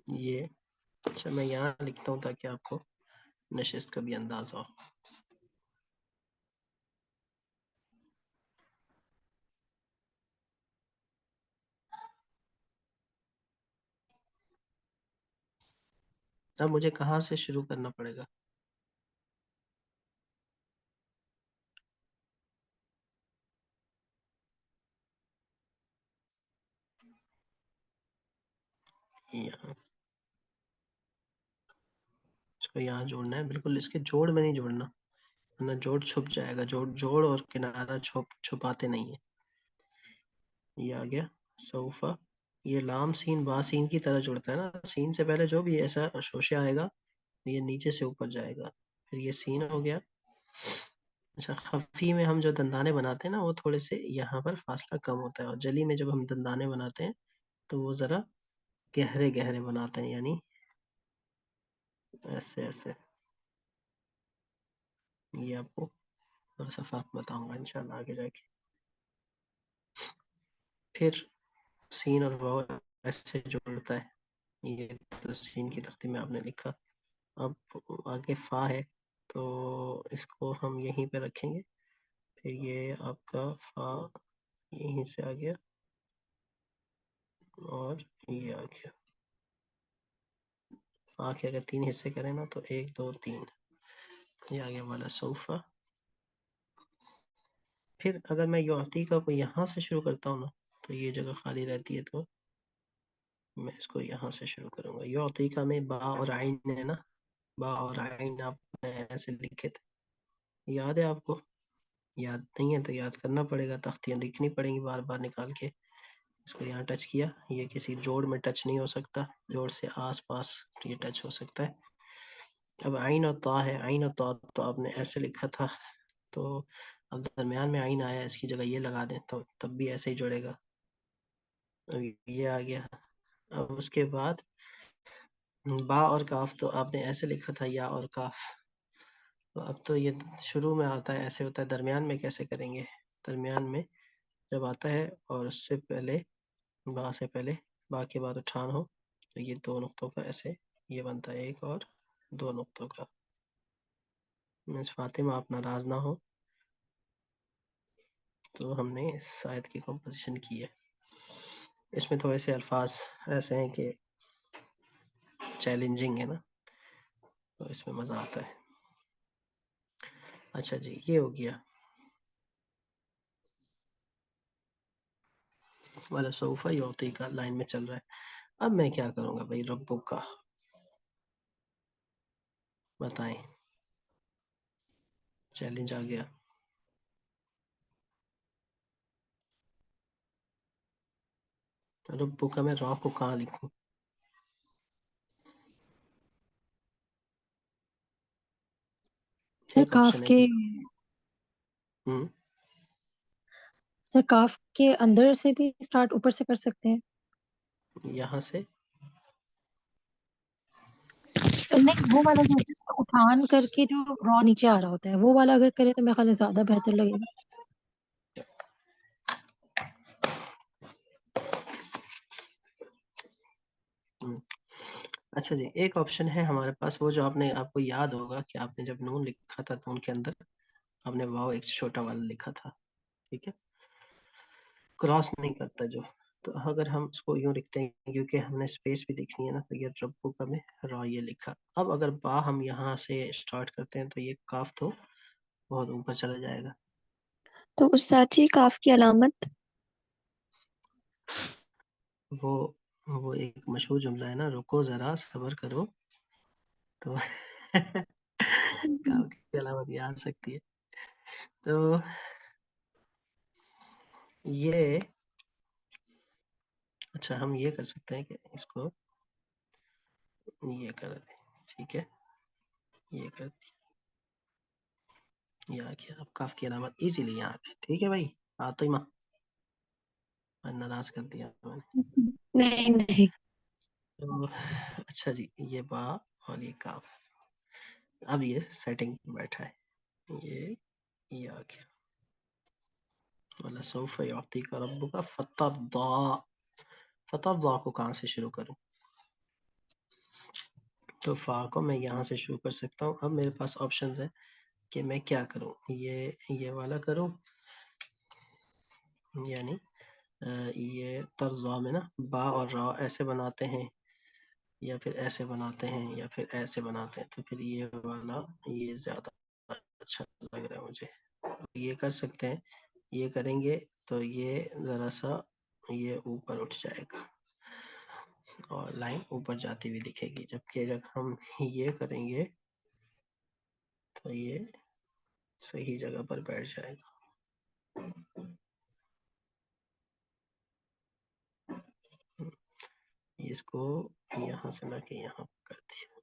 ये अच्छा, मैं यहाँ लिखता हूँ ताकि आपको नशिस्त का भी अंदाजा हो। अब मुझे कहाँ से शुरू करना पड़ेगा? यहाँ, इसको यहाँ जोड़ना है, बिल्कुल इसके जोड़ में नहीं जोड़ना, वरना जोड़ छुप जाएगा। जोड़ जोड़ और किनारा छुपाते नहीं है। ये आ गया सौफा। ये लाम सीन बा सीन की तरह जुड़ता है ना, सीन से पहले जो भी ऐसा शोशे आएगा ये नीचे से ऊपर जाएगा, फिर ये सीन हो गया। अच्छा, खफी में हम जो दंदाने बनाते हैं ना, वो थोड़े से यहाँ पर फासला कम होता है, और जली में जब हम दंदाने बनाते हैं तो वो ज़रा गहरे गहरे बनाते हैं, यानी ऐसे ऐसे। ये आपको थोड़ा सा फर्क बताऊंगा इंशाल्लाह आगे जाके। फिर सीन और वाव ऐसे जुड़ता है। ये तो सीन की तख्ती में आपने लिखा। अब आगे फा है तो इसको हम यहीं पे रखेंगे। फिर ये आपका फा यहीं से आ गया और ये आ गया। फा के अगर 3 हिस्से करें ना तो 1 2 3, ये आ गया वाला सोफा। फिर अगर मैं युअती का को यहाँ से शुरू करता हूँ ना, तो ये जगह खाली रहती है, तो मैं इसको यहाँ से शुरू करूँगा। युअती का में बा और आइन है ना, बा और आइन आपने ऐसे लिखे थे, याद है आपको? याद नहीं है तो याद करना पड़ेगा, तख्तियाँ दिखनी पड़ेंगी बार बार निकाल के। इसको यहाँ टच किया, ये किसी जोड़ में टच नहीं हो सकता, जोड़ से आस पास ये टच हो सकता है। अब आइन और ता है, आइन और ता तो आपने ऐसे लिखा था, तो अब दरमियान में आइन आया, इसकी जगह ये लगा दें तो तब भी ऐसे ही जुड़ेगा। अब ये आ गया। अब उसके बाद बा और काफ तो आपने ऐसे लिखा था, या और काफ, तो अब तो ये शुरू में आता है ऐसे होता है, दरमियान में कैसे करेंगे? दरमियान में जब आता है और उससे पहले, बा से पहले, बा के बाद उठान हो, तो ये 2 नुक्तों का ऐसे ये बनता है, 1 और 2 नुक्तों का। मिस फातिमा आप नाराज ना हो, तो हमने इस आयत की कंपोजिशन की है। इसमें थोड़े से अल्फाज ऐसे हैं कि चैलेंजिंग है ना, तो इसमें मज़ा आता है। अच्छा जी, ये हो गया वाला सोफा युअती का, लाइन में चल रहा है। अब मैं क्या करूँगा भाई, रब्बुक का बताएं। चैलेंज आ गया। रब्बुका का मैं रॉ को कहाँ लिखूं? सर एक काफ ऑप्शन है के कि सर काफ के अंदर से भी स्टार्ट ऊपर से कर सकते हैं। यहाँ से नहीं, वो वाला जो जिसका उठान करके जो रॉ नीचे आ रहा होता है वो वाला अगर करें तो मेरे ख्याल में ज्यादा बेहतर लगेगा। अच्छा जी, एक ऑप्शन है हमारे पास, वो जो आपको याद होगा कि आपने जब नून लिखा था तो उनके अंदर आपने वाव एक छोटा वाला लिखा था, ठीक है, क्रॉस नहीं करता जो। तो अगर हम इसको यूं लिखते हैं क्योंकि हमने स्पेस भी लिखनी है ना, तो ये रब्बू का में रॉ ये लिखा। अब अगर बा हम यहाँ से स्टार्ट करते हैं तो ये काफ तो बहुत ऊपर चला जाएगा। तो उस्ताद जी काफ की अलामत वो एक मशहूर जुमला है ना, रुको जरा सब्र करो, तो काफ की अलामत ये आ सकती है। तो ये अच्छा, हम ये कर सकते हैं कि इसको ये कर दें, ठीक है, ये कर दिया, ये आ गया। अब काफ की अलामत इजीली यहाँ आ गई, ठीक है भाई। फातिमा, नाराज कर दिया मैंने। नहीं नहीं तो अच्छा जी, ये बा और ये काफ, अब ये सेटिंग बैठा है, ये आ गया। वाला सौफ याती का रब्बु का फतरदा को कहाँ से शुरू करूँ? तो फा को मैं यहाँ से शुरू कर सकता हूँ। अब मेरे पास ऑप्शन है कि मैं क्या करूँ, ये वाला करूँ, यानी ये तर्ज़ा में ना बा और रा ऐसे बनाते हैं, या फिर ऐसे बनाते हैं, या फिर ऐसे बनाते हैं, तो फिर ये वाला ये ज़्यादा अच्छा लग रहा है मुझे। ये कर सकते हैं, ये करेंगे तो ये ज़रा सा ये ऊपर उठ जाएगा और लाइन ऊपर जाती हुई दिखेगी, जबकि जब हम ये करेंगे तो ये सही जगह पर बैठ जाएगा। इसको यहाँ से ला के यहाँ कर दिया।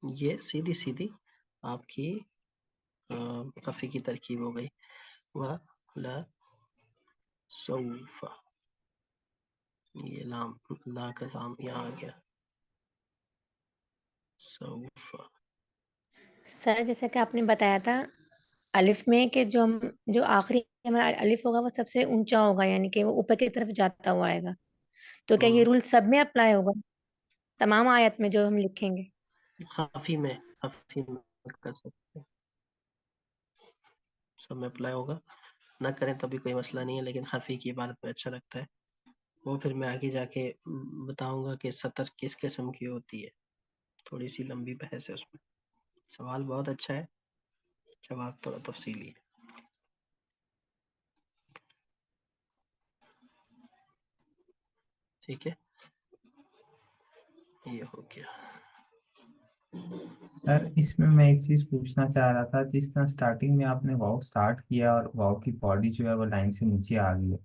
ये सीधी सीधी आपकी काफी की तरकीब हो गई। वह ला सौफा, ये लाम ला का साम यहाँ आ गया, सौफा। सर जैसा कि आपने बताया था अलिफ में कि जो आखिरी हमारा अलिफ होगा वो सबसे ऊंचा होगा, यानी कि वो ऊपर की तरफ जाता हुआ आएगा। तो क्या ये रूल सब में अप्लाई होगा, तमाम आयत में जो हम लिखेंगे? खाफी में कर सकते हैं, सब में अप्लाई होगा, ना करें तो भी कोई मसला नहीं है, लेकिन खाफी की इबारत में अच्छा लगता है। वो फिर मैं आगे जाके बताऊंगा कि सतर किस किस्म की होती है, थोड़ी सी लंबी बहस है उसमें। सवाल बहुत अच्छा है, जवाब थोड़ा तफसीली है, ठीक है। ये हो गया। सर इसमें मैं एक चीज पूछना चाह रहा था, जिस तरह स्टार्टिंग में आपने वाव स्टार्ट किया और वाव की बॉडी जो है वो लाइन से नीचे आ गई है,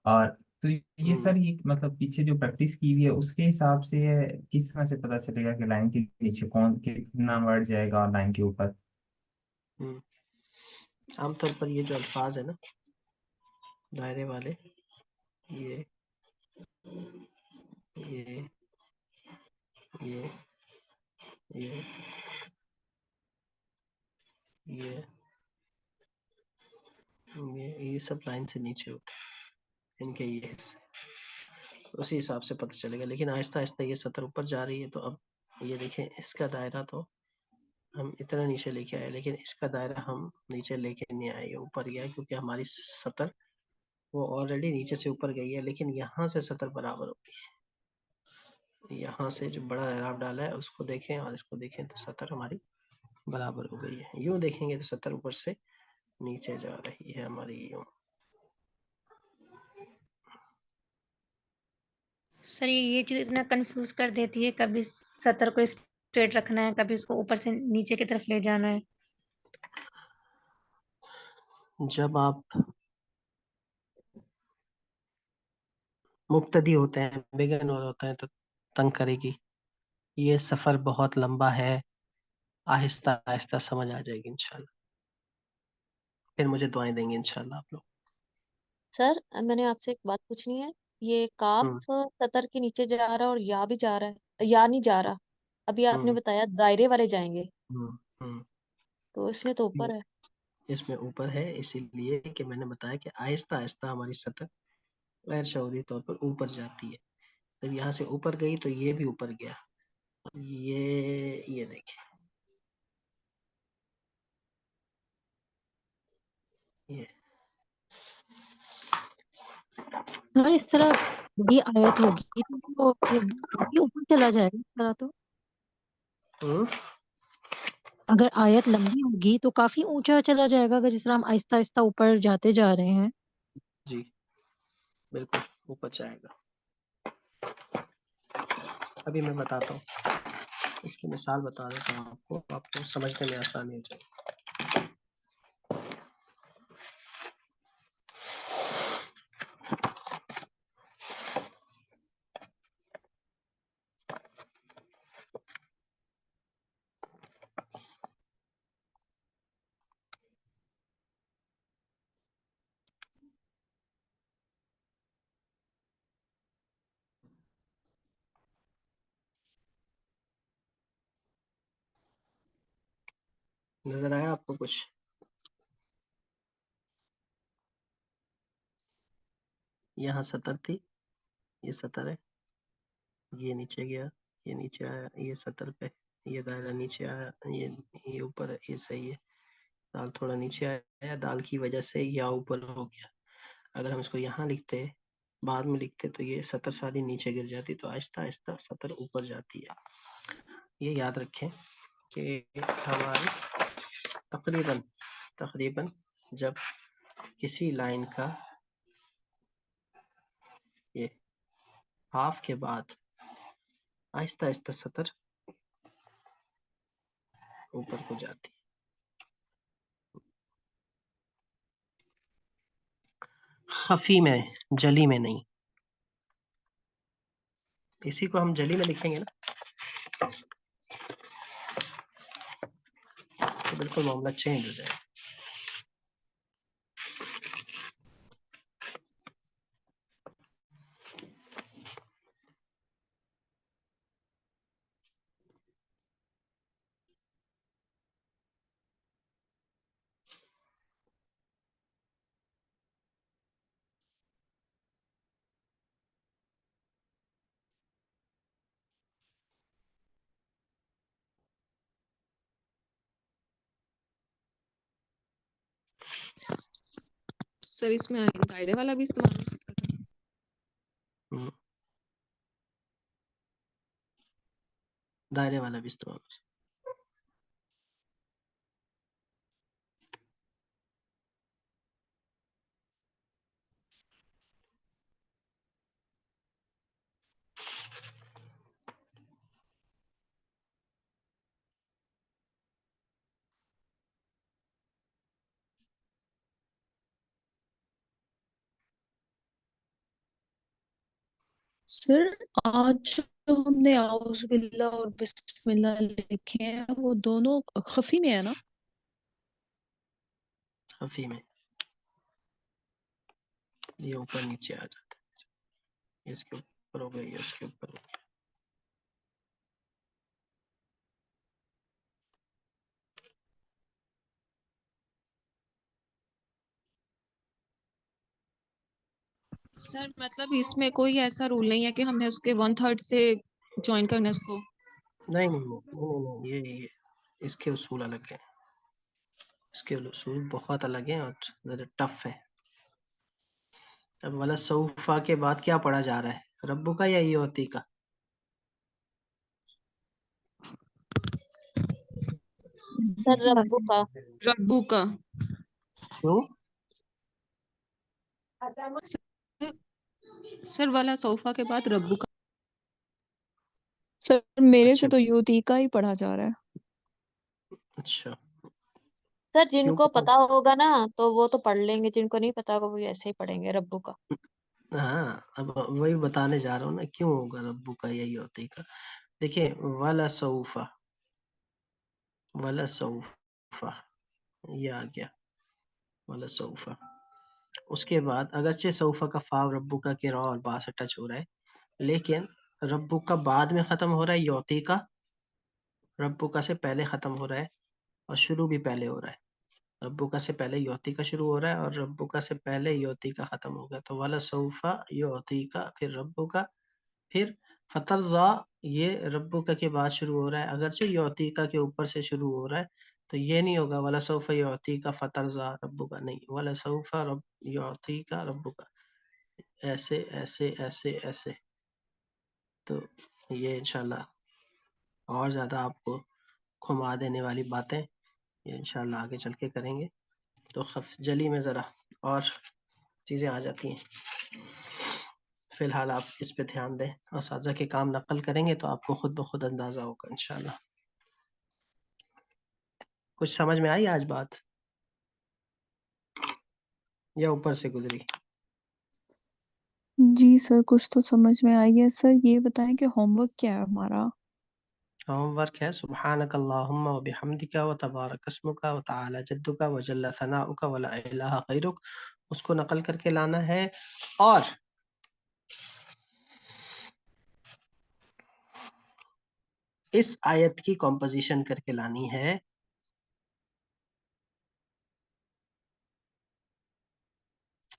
और तो ये सर ये मतलब पीछे जो प्रैक्टिस की हुई है उसके हिसाब से ये किस तरह से पता चलेगा कि लाइन के नीचे कौन कितना वर्ड जाएगा और लाइन के ऊपर? आमतौर पर ये जो अल्फाज है ना दायरे वाले, ये ये ये ये ये सब लाइन से नीचे होते हैं, इनके ये हिस्से, उसी हिसाब से पता चलेगा। लेकिन आहिस्ता आहिस्ता ये सतर ऊपर जा रही है, तो अब ये देखें, इसका दायरा तो हम इतना नीचे लेके आए, लेकिन इसका दायरा हम नीचे लेके नहीं आए, ये ऊपर गया, क्योंकि हमारी सतर वो ऑलरेडी नीचे से यूँ गई है, लेकिन यहाँ से सतर बराबर हो गई। यहाँ से जो बड़ा एराब डाला है उसको देखें और इसको देखें तो सतर हमारी बराबर हो गई है। यूँ देखेंगे तो सतर ऊपर से नीचे जा रही है हमारी यूँ, सर ये चीज इतना कंफ्यूज कर देती है, कभी सतर को स्ट्रेट रखना है, कभी उसको ऊपर से नीचे की तरफ ले जाना है। जब आप मुब्तदी होते हैं, बिगिनर होते हैं, तो तंग करेगी। ये सफर बहुत लंबा है, आहिस्ता आहिस्ता समझ आ जाएगी इंशाल्लाह। फिर मुझे दुआएं देंगे इंशाल्लाह आप लोग। सर मैंने आपसे एक बात पूछनी है। ये काफ हम्म सतर के नीचे जा रहा है और या भी जा रहा है, या नहीं जा रहा। अभी आपने हम्म बताया दायरे वाले जाएंगे, हम्म हम्म। तो इसमें तो ऊपर है। इसमें ऊपर है इसीलिए कि मैंने बताया कि आहिस्ता आहिस्ता हमारी सतह गैर शऊरी तौर पर ऊपर जाती है। जब यहाँ से ऊपर गई तो ये भी ऊपर गया। ये देखिए, ये सर इस तरह बड़ी आयत होगी तो ये भी ऊपर चला जाएगा इस तरह तो। हम्म, अगर आयत लंबी होगी तो काफी ऊंचा चला जाएगा, अगर जिस तरह हम आहिस्ता आहिस्ता ऊपर जाते जा रहे हैं। जी बिल्कुल ऊपर जाएगा। अभी मैं बताता हूँ, इसकी मिसाल बता देता हूँ आपको समझने में आसानी हो जाएगी। नजर आया आपको कुछ? यहाँ सतर थी, ये सतर है, ये नीचे गया, ये नीचे आया, ये सतर पे, ये दायरा नीचे आया, ये ऊपर है, ये सही है। दाल थोड़ा नीचे आया, दाल की वजह से या ऊपर हो गया। अगर हम इसको यहाँ लिखते, बाद में लिखते, तो ये सतर सारी नीचे गिर जाती, तो आहिस्ता आहिस्ता सतर ऊपर जाती है। ये याद रखें कि हमारी तकरीबन तकरीबन जब किसी लाइन का ये हाफ के बाद आहिस्ता आहिस्ता सतर ऊपर को जाती है। खफी में, जली में नहीं। इसी को हम जली में लिखेंगे ना, तो बिल्कुल मामला चेंज हो जाएगा। सर इसमें दायरे वाला भी इस्तेमाल हो सकता था। हम्म, दायरे वाला भी इस्तेमाल हो सकता है। सर आज जो हमने औज़ बिल्लाह और बिस्मिल्लाह लिखे हैं वो दोनों खफी में है ना? खफी में ये ऊपर नीचे आ जाता है, इसके ऊपर हो गई, इसके ऊपर हो गया। सर मतलब इसमें कोई ऐसा रूल नहीं है कि हमने उसके 1/3 से ज्वाइन करना है उसको। नहीं नहीं नहीं नहीं, नहीं, ये इसके उसूल अलग है, इसके उसूल बहुत अलग हैं और ज़रा टफ है। अब वाला सऊफा के बाद क्या पढ़ा जा रहा है, रब्बू का या ये होती का? सर रब्बू का। रब्बू का। क्यों? सर वाला सोफा के बाद रब्बू का। मेरे अच्छा से तो युति का ही पढ़ा जा रहा है। अच्छा, सर क्यों जिनको पता होगा ना तो वो तो पढ़ लेंगे, जिनको नहीं पता होगा वो ऐसे ही पढ़ेंगे रब्बू का। हाँ, अब वही बताने जा रहा हूँ ना, क्यों होगा रब्बू का या युति का। देखिए, वाला सऊफा, वाला सऊफा, ये आ गया वाला सऊफा। उसके बाद अगरचे सऊफा का फाव रब्बू का किरा और बा से टच हो रहा है, लेकिन रब्बू का बाद में खत्म हो रहा है, योती का रब्बू का से पहले खत्म हो रहा है, और शुरू भी पहले हो रहा है। रब्बू का से पहले योती का शुरू हो रहा है और रब्बू का से पहले योती का खत्म हो गया। तो वाला सऊफा योती का, फिर रब्बू का, फिर फतरजा, ये रब्बू का के बाद शुरू हो रहा है, अगरचे योती का के ऊपर से शुरू हो रहा है। तो ये नहीं होगा वाला सऊफा योती का फतरजा रब्बू का, नहीं, वाला सऊफा रब योती का रब्बू का, ऐसे ऐसे ऐसे ऐसे। तो ये इंशाल्लाह और ज़्यादा आपको घुमा देने वाली बातें ये इंशाल्लाह आगे चल के करेंगे। तो जली में ज़रा और चीज़ें आ जाती हैं। फ़िलहाल आप इस पे ध्यान दें, असातिज़ा के काम नकल करेंगे तो आपको खुद ब खुद अंदाज़ा होगा इंशाल्लाह। कुछ समझ में आई आज बात या ऊपर से गुजरी? जी सर, कुछ तो समझ में आई है। सर ये बताएं कि होमवर्क क्या है हमारा? होमवर्क है सुब्हानक अल्लाहुम्मा व बिहम्दिका व तबारक अस्मुका व तआला जद्दुका व जल्ला सनाउका व ला इलाहा गैरुक, उसको नकल करके लाना है। और इस आयत की कॉम्पोजिशन करके लानी है।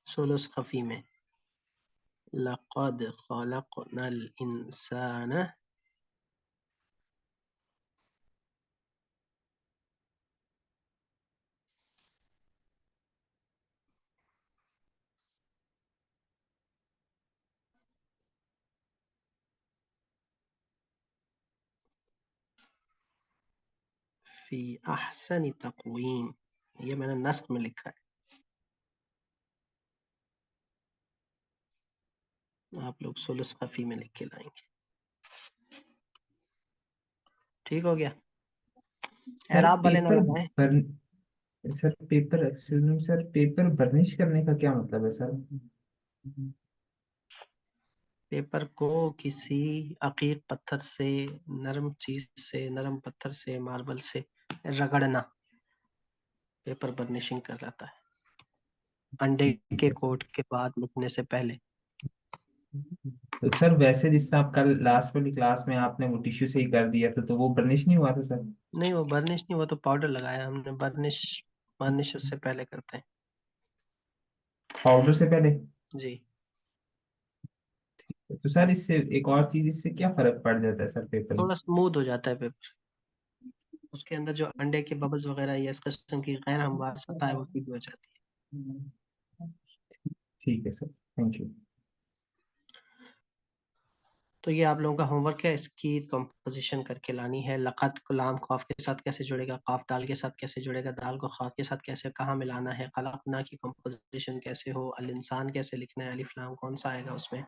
सुलुस खफी में लक़द खलक़नल इंसान फी अहसनी तक़वीम, ये मैंने नस्ख में लिखा है, आप लोग सुलुस खफी में लिख के लाएंगे। ठीक हो गया? सर एराब वाले ना पेपर लगाएं। Sir paper, excuse me sir, paper burnish करने का क्या मतलब है सर? पेपर को किसी अकीक पत्थर से, नरम चीज से, नरम पत्थर से, मार्बल से रगड़ना पेपर बर्निशिंग कर रहता है, अंडे ठीक के है सर। कोट के बाद लिखने से पहले। तो सर वैसे जिस तरह आप कल लास्ट वाली क्लास में आपने वो टिश्यू से ही कर दिया था, तो वो बर्निश नहीं हुआ था सर? नहीं, वो बर्निश नहीं, वो तो पाउडर लगाया हमने। बर्निश बर्निश उससे पहले करते हैं। पाउडर से पहले? जी, तो सर इससे एक और चीज, इससे क्या फर्क पड़ जाता है सर पेपर में? थोड़ा स्मूथ हो जाता है पेपर, उसके अंदर जो अंडे के बबल्स वगैरह या इस किस्म की गैर हमवार सतह है वो सीधी हो जाती है। ठीक है सर, थैंक यू। तो ये आप लोगों का होमवर्क है, इसकी कंपोजिशन करके लानी है। लक़द को लाम क़ाफ के साथ कैसे जुड़ेगा, क़ाफ दाल के साथ कैसे जुड़ेगा, दाल को ख़ा के साथ कैसे कहाँ मिलाना है, ख़लक़ना की कंपोजिशन कैसे हो, अल इंसान कैसे लिखना है, अलिफ लाम कौन सा आएगा उसमें,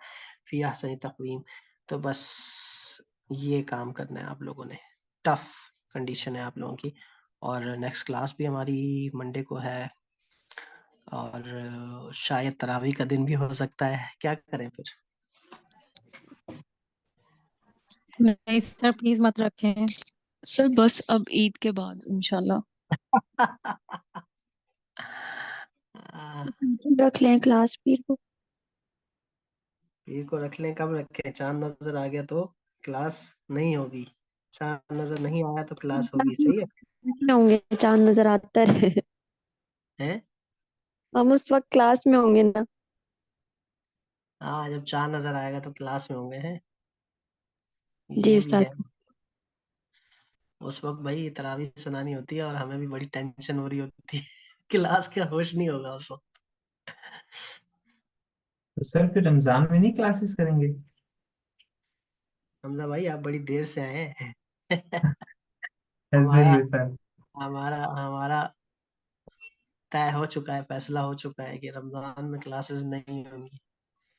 फ़ी अहसनी तक़वीम। तो बस ये काम करना है आप लोगों ने। टफ कंडीशन है आप लोगों की। और नेक्स्ट क्लास भी हमारी मंडे को है, और शायद तरावी का दिन भी हो सकता है। क्या करें फिर? नहीं सर, प्लीज मत रखें। सर बस अब ईद के बाद इंशाल्लाह। रख लें क्लास पीर को। पीर को रख लें, कब रखें? चांद नजर आ गया तो क्लास नहीं होगी, चांद नजर नहीं आया तो क्लास होगी। सही है? में होंगे, चांद नजर आता रहे। हैं? हम उस वक्त क्लास में होंगे ना। हाँ, जब चांद नजर आएगा तो क्लास में होंगे। हैं? जी ये भी है। उस्ताद। उस वक्त भाई तरावी सुनानी होती है और हमें भी बड़ी टेंशन हो रही होती है। क्लास का होश नहीं होगा उस वक्त। तो सर फिर रमजान में नहीं क्लासेस करेंगे? हमजा भाई, आप बड़ी देर से आए हैं। ऐसा ही हमारा है सर। हमारा हमारा तय हो चुका है, फैसला हो चुका है कि रमजान में क्लासेस नहीं होंगी।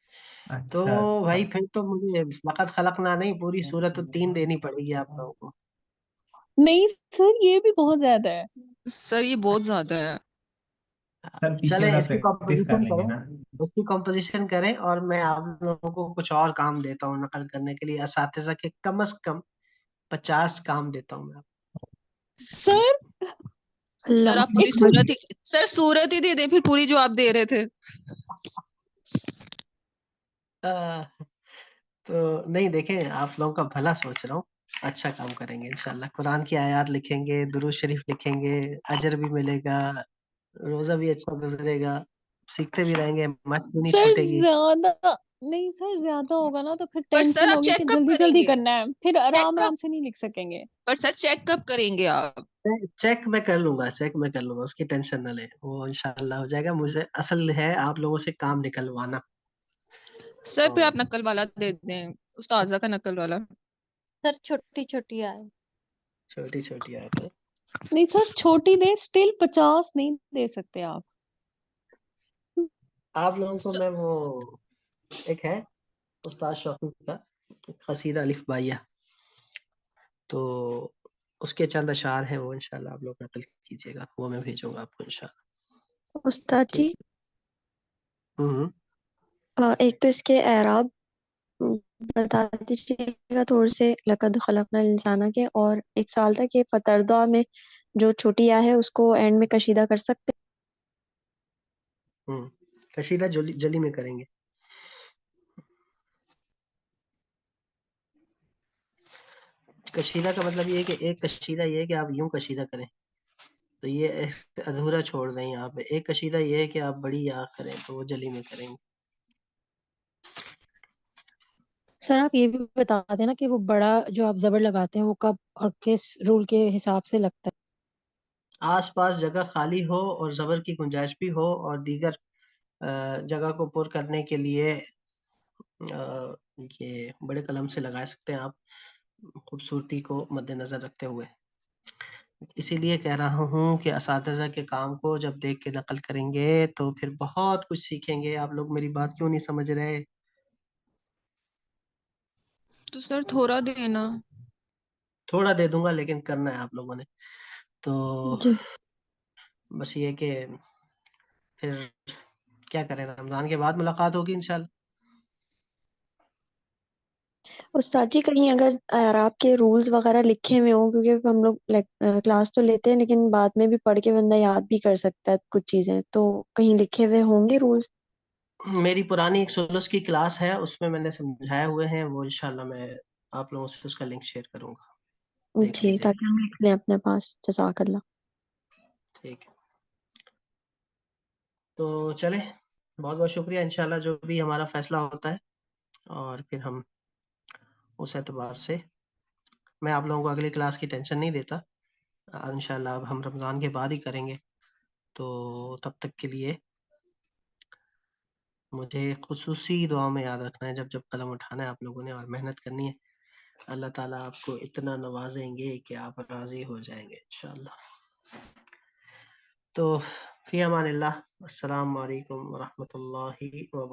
तो अच्छा अच्छा। भाई फिर तो मुझे लक़द खलक़ना नहीं, पूरी सूरत तो 3 देनी पड़ेगी आप लोगों को। नहीं सर, ये भी बहुत ज्यादा है। सर ये बहुत ज्यादा है। सर पीछे चलें वाला इसकी प्रैक्टिस कर कंपोजिशन लेंगे करें, ना। इसकी कंपोजिशन करें और मैं आप लोगों को कुछ और काम देता हूँ नकल करने के लिए। असातिज़ा के कम से कम 50 काम देता हूँ मैं। सर सर आप अल्लाह पूरी इतना सूरत ही, सर सूरत ही दे दे फिर पूरी जो आप दे रहे थे। आ, तो नहीं देखें, आप लोगों का भला सोच रहा हूँ, अच्छा काम करेंगे इंशाल्लाह। कुरान की आयत लिखेंगे, दुरूद शरीफ लिखेंगे, अजर भी मिलेगा, रोजा भी अच्छा गुजरेगा, सीखते भी रहेंगे, मस्त भी नहीं सर छूटेगी। ज्यादा नहीं सर, ज्यादा होगा ना तो फिर पर सर टेंशन आप होगी चेक कि कब जल्दी जल्दी करेंगे? करना है, फिर चेक आराम कब? आराम से नहीं लिख सकेंगे। पर सर चेक कब करेंगे आप? चेक मैं कर लूंगा, चेक मैं कर लूंगा, उसकी टेंशन न ले, वो इंशाल्लाह हो जाएगा। मुझे असल है आप लोगों से काम निकलवाना। सर फिर तो आप नकल वाला दे दें, उस्ताजा का नकल वाला। सर छोटी छोटी आए। छोटी छोटी आयतें नहीं सर, छोटी दे, स्टिल 50 नहीं दे सकते आप। आप लोगों को स- मैं वो एक है उस्ताद शौकी का कसीदा अलिफ बाइया, तो उसके चंद अशार हैं, वो इंशाल्लाह आप लोग नकल कीजिएगा, वो मैं भेजूंगा आपको इंशाल्लाह। उस्ताद ठीक। जी, हम्म। एक तो इसके एराब बता दीजिएगा थोड़े से, लकद खलकना इंसाना के, और एक सवाल था कि फतरदा में जो छोटी या है उसको एंड में कशीदा कर सकते कशीदा जली जली में करेंगे। कशीदा का मतलब ये है कि एक कशीदा ये है कि आप यूं कशीदा करें, तो ये अधूरा छोड़ दें यहाँ पे। एक कशीदा ये है कि आप बड़ी या करें, तो वो जली में करेंगे। सर आप ये भी बता देना कि वो बड़ा जो आप जबर लगाते हैं वो कब और किस रूल के हिसाब से लगता आसपास जगह खाली हो और जबर की गुंजाइश भी हो, और दीगर जगह को पुर करने के लिए ये बड़े कलम से लगा सकते हैं आप, खूबसूरती को मद्देनजर रखते हुए। इसीलिए कह रहा हूँ कि असातिज़ा के काम को जब देख के नकल करेंगे तो फिर बहुत कुछ सीखेंगे। आप लोग मेरी बात क्यों नहीं समझ रहे? तो सर थोड़ा देना। थोड़ा दे दूंगा, लेकिन करना है आप लोगों ने। तो हैं? जी बस ये कि फिर क्या करें, रमजान के बाद मुलाकात होगी इंशाल्लाह। उस्ताद जी, कहीं अगर एराब के रूल्स वगैरह लिखे हुए हों, क्योंकि हम लोग क्लास तो लेते हैं लेकिन बाद में भी पढ़ के बंदा याद भी कर सकता है कुछ चीजें, तो कहीं लिखे हुए होंगे रूल्स? मेरी पुरानी एक सोलस की क्लास है, उसमें मैंने समझाए हुए हैं, वो इंशाल्लाह मैं आप लोगों से उसका लिंक शेयर करूंगा, देख जी, लीजिएगा। ताकि हम लिख लें अपने पास। जज़ाकल्लाह। ठीक है, तो चले, बहुत बहुत शुक्रिया। इंशाल्लाह जो भी हमारा फैसला होता है, और फिर हम उस एतबार से, मैं आप लोगों को अगली क्लास की टेंशन नहीं देता। इंशाल्लाह अब हम रमज़ान के बाद ही करेंगे, तो तब तक के लिए मुझे खुसूसी दुआ में याद रखना है, जब जब कलम उठाना है आप लोगों ने और मेहनत करनी है। अल्लाह ताला आपको इतना नवाजेंगे कि आप राज़ी हो जाएंगे इंशाल्लाह। तो फ़ी अमानिल्लाह, अस्सलाम वालेकुम व रहमतुल्लाहि व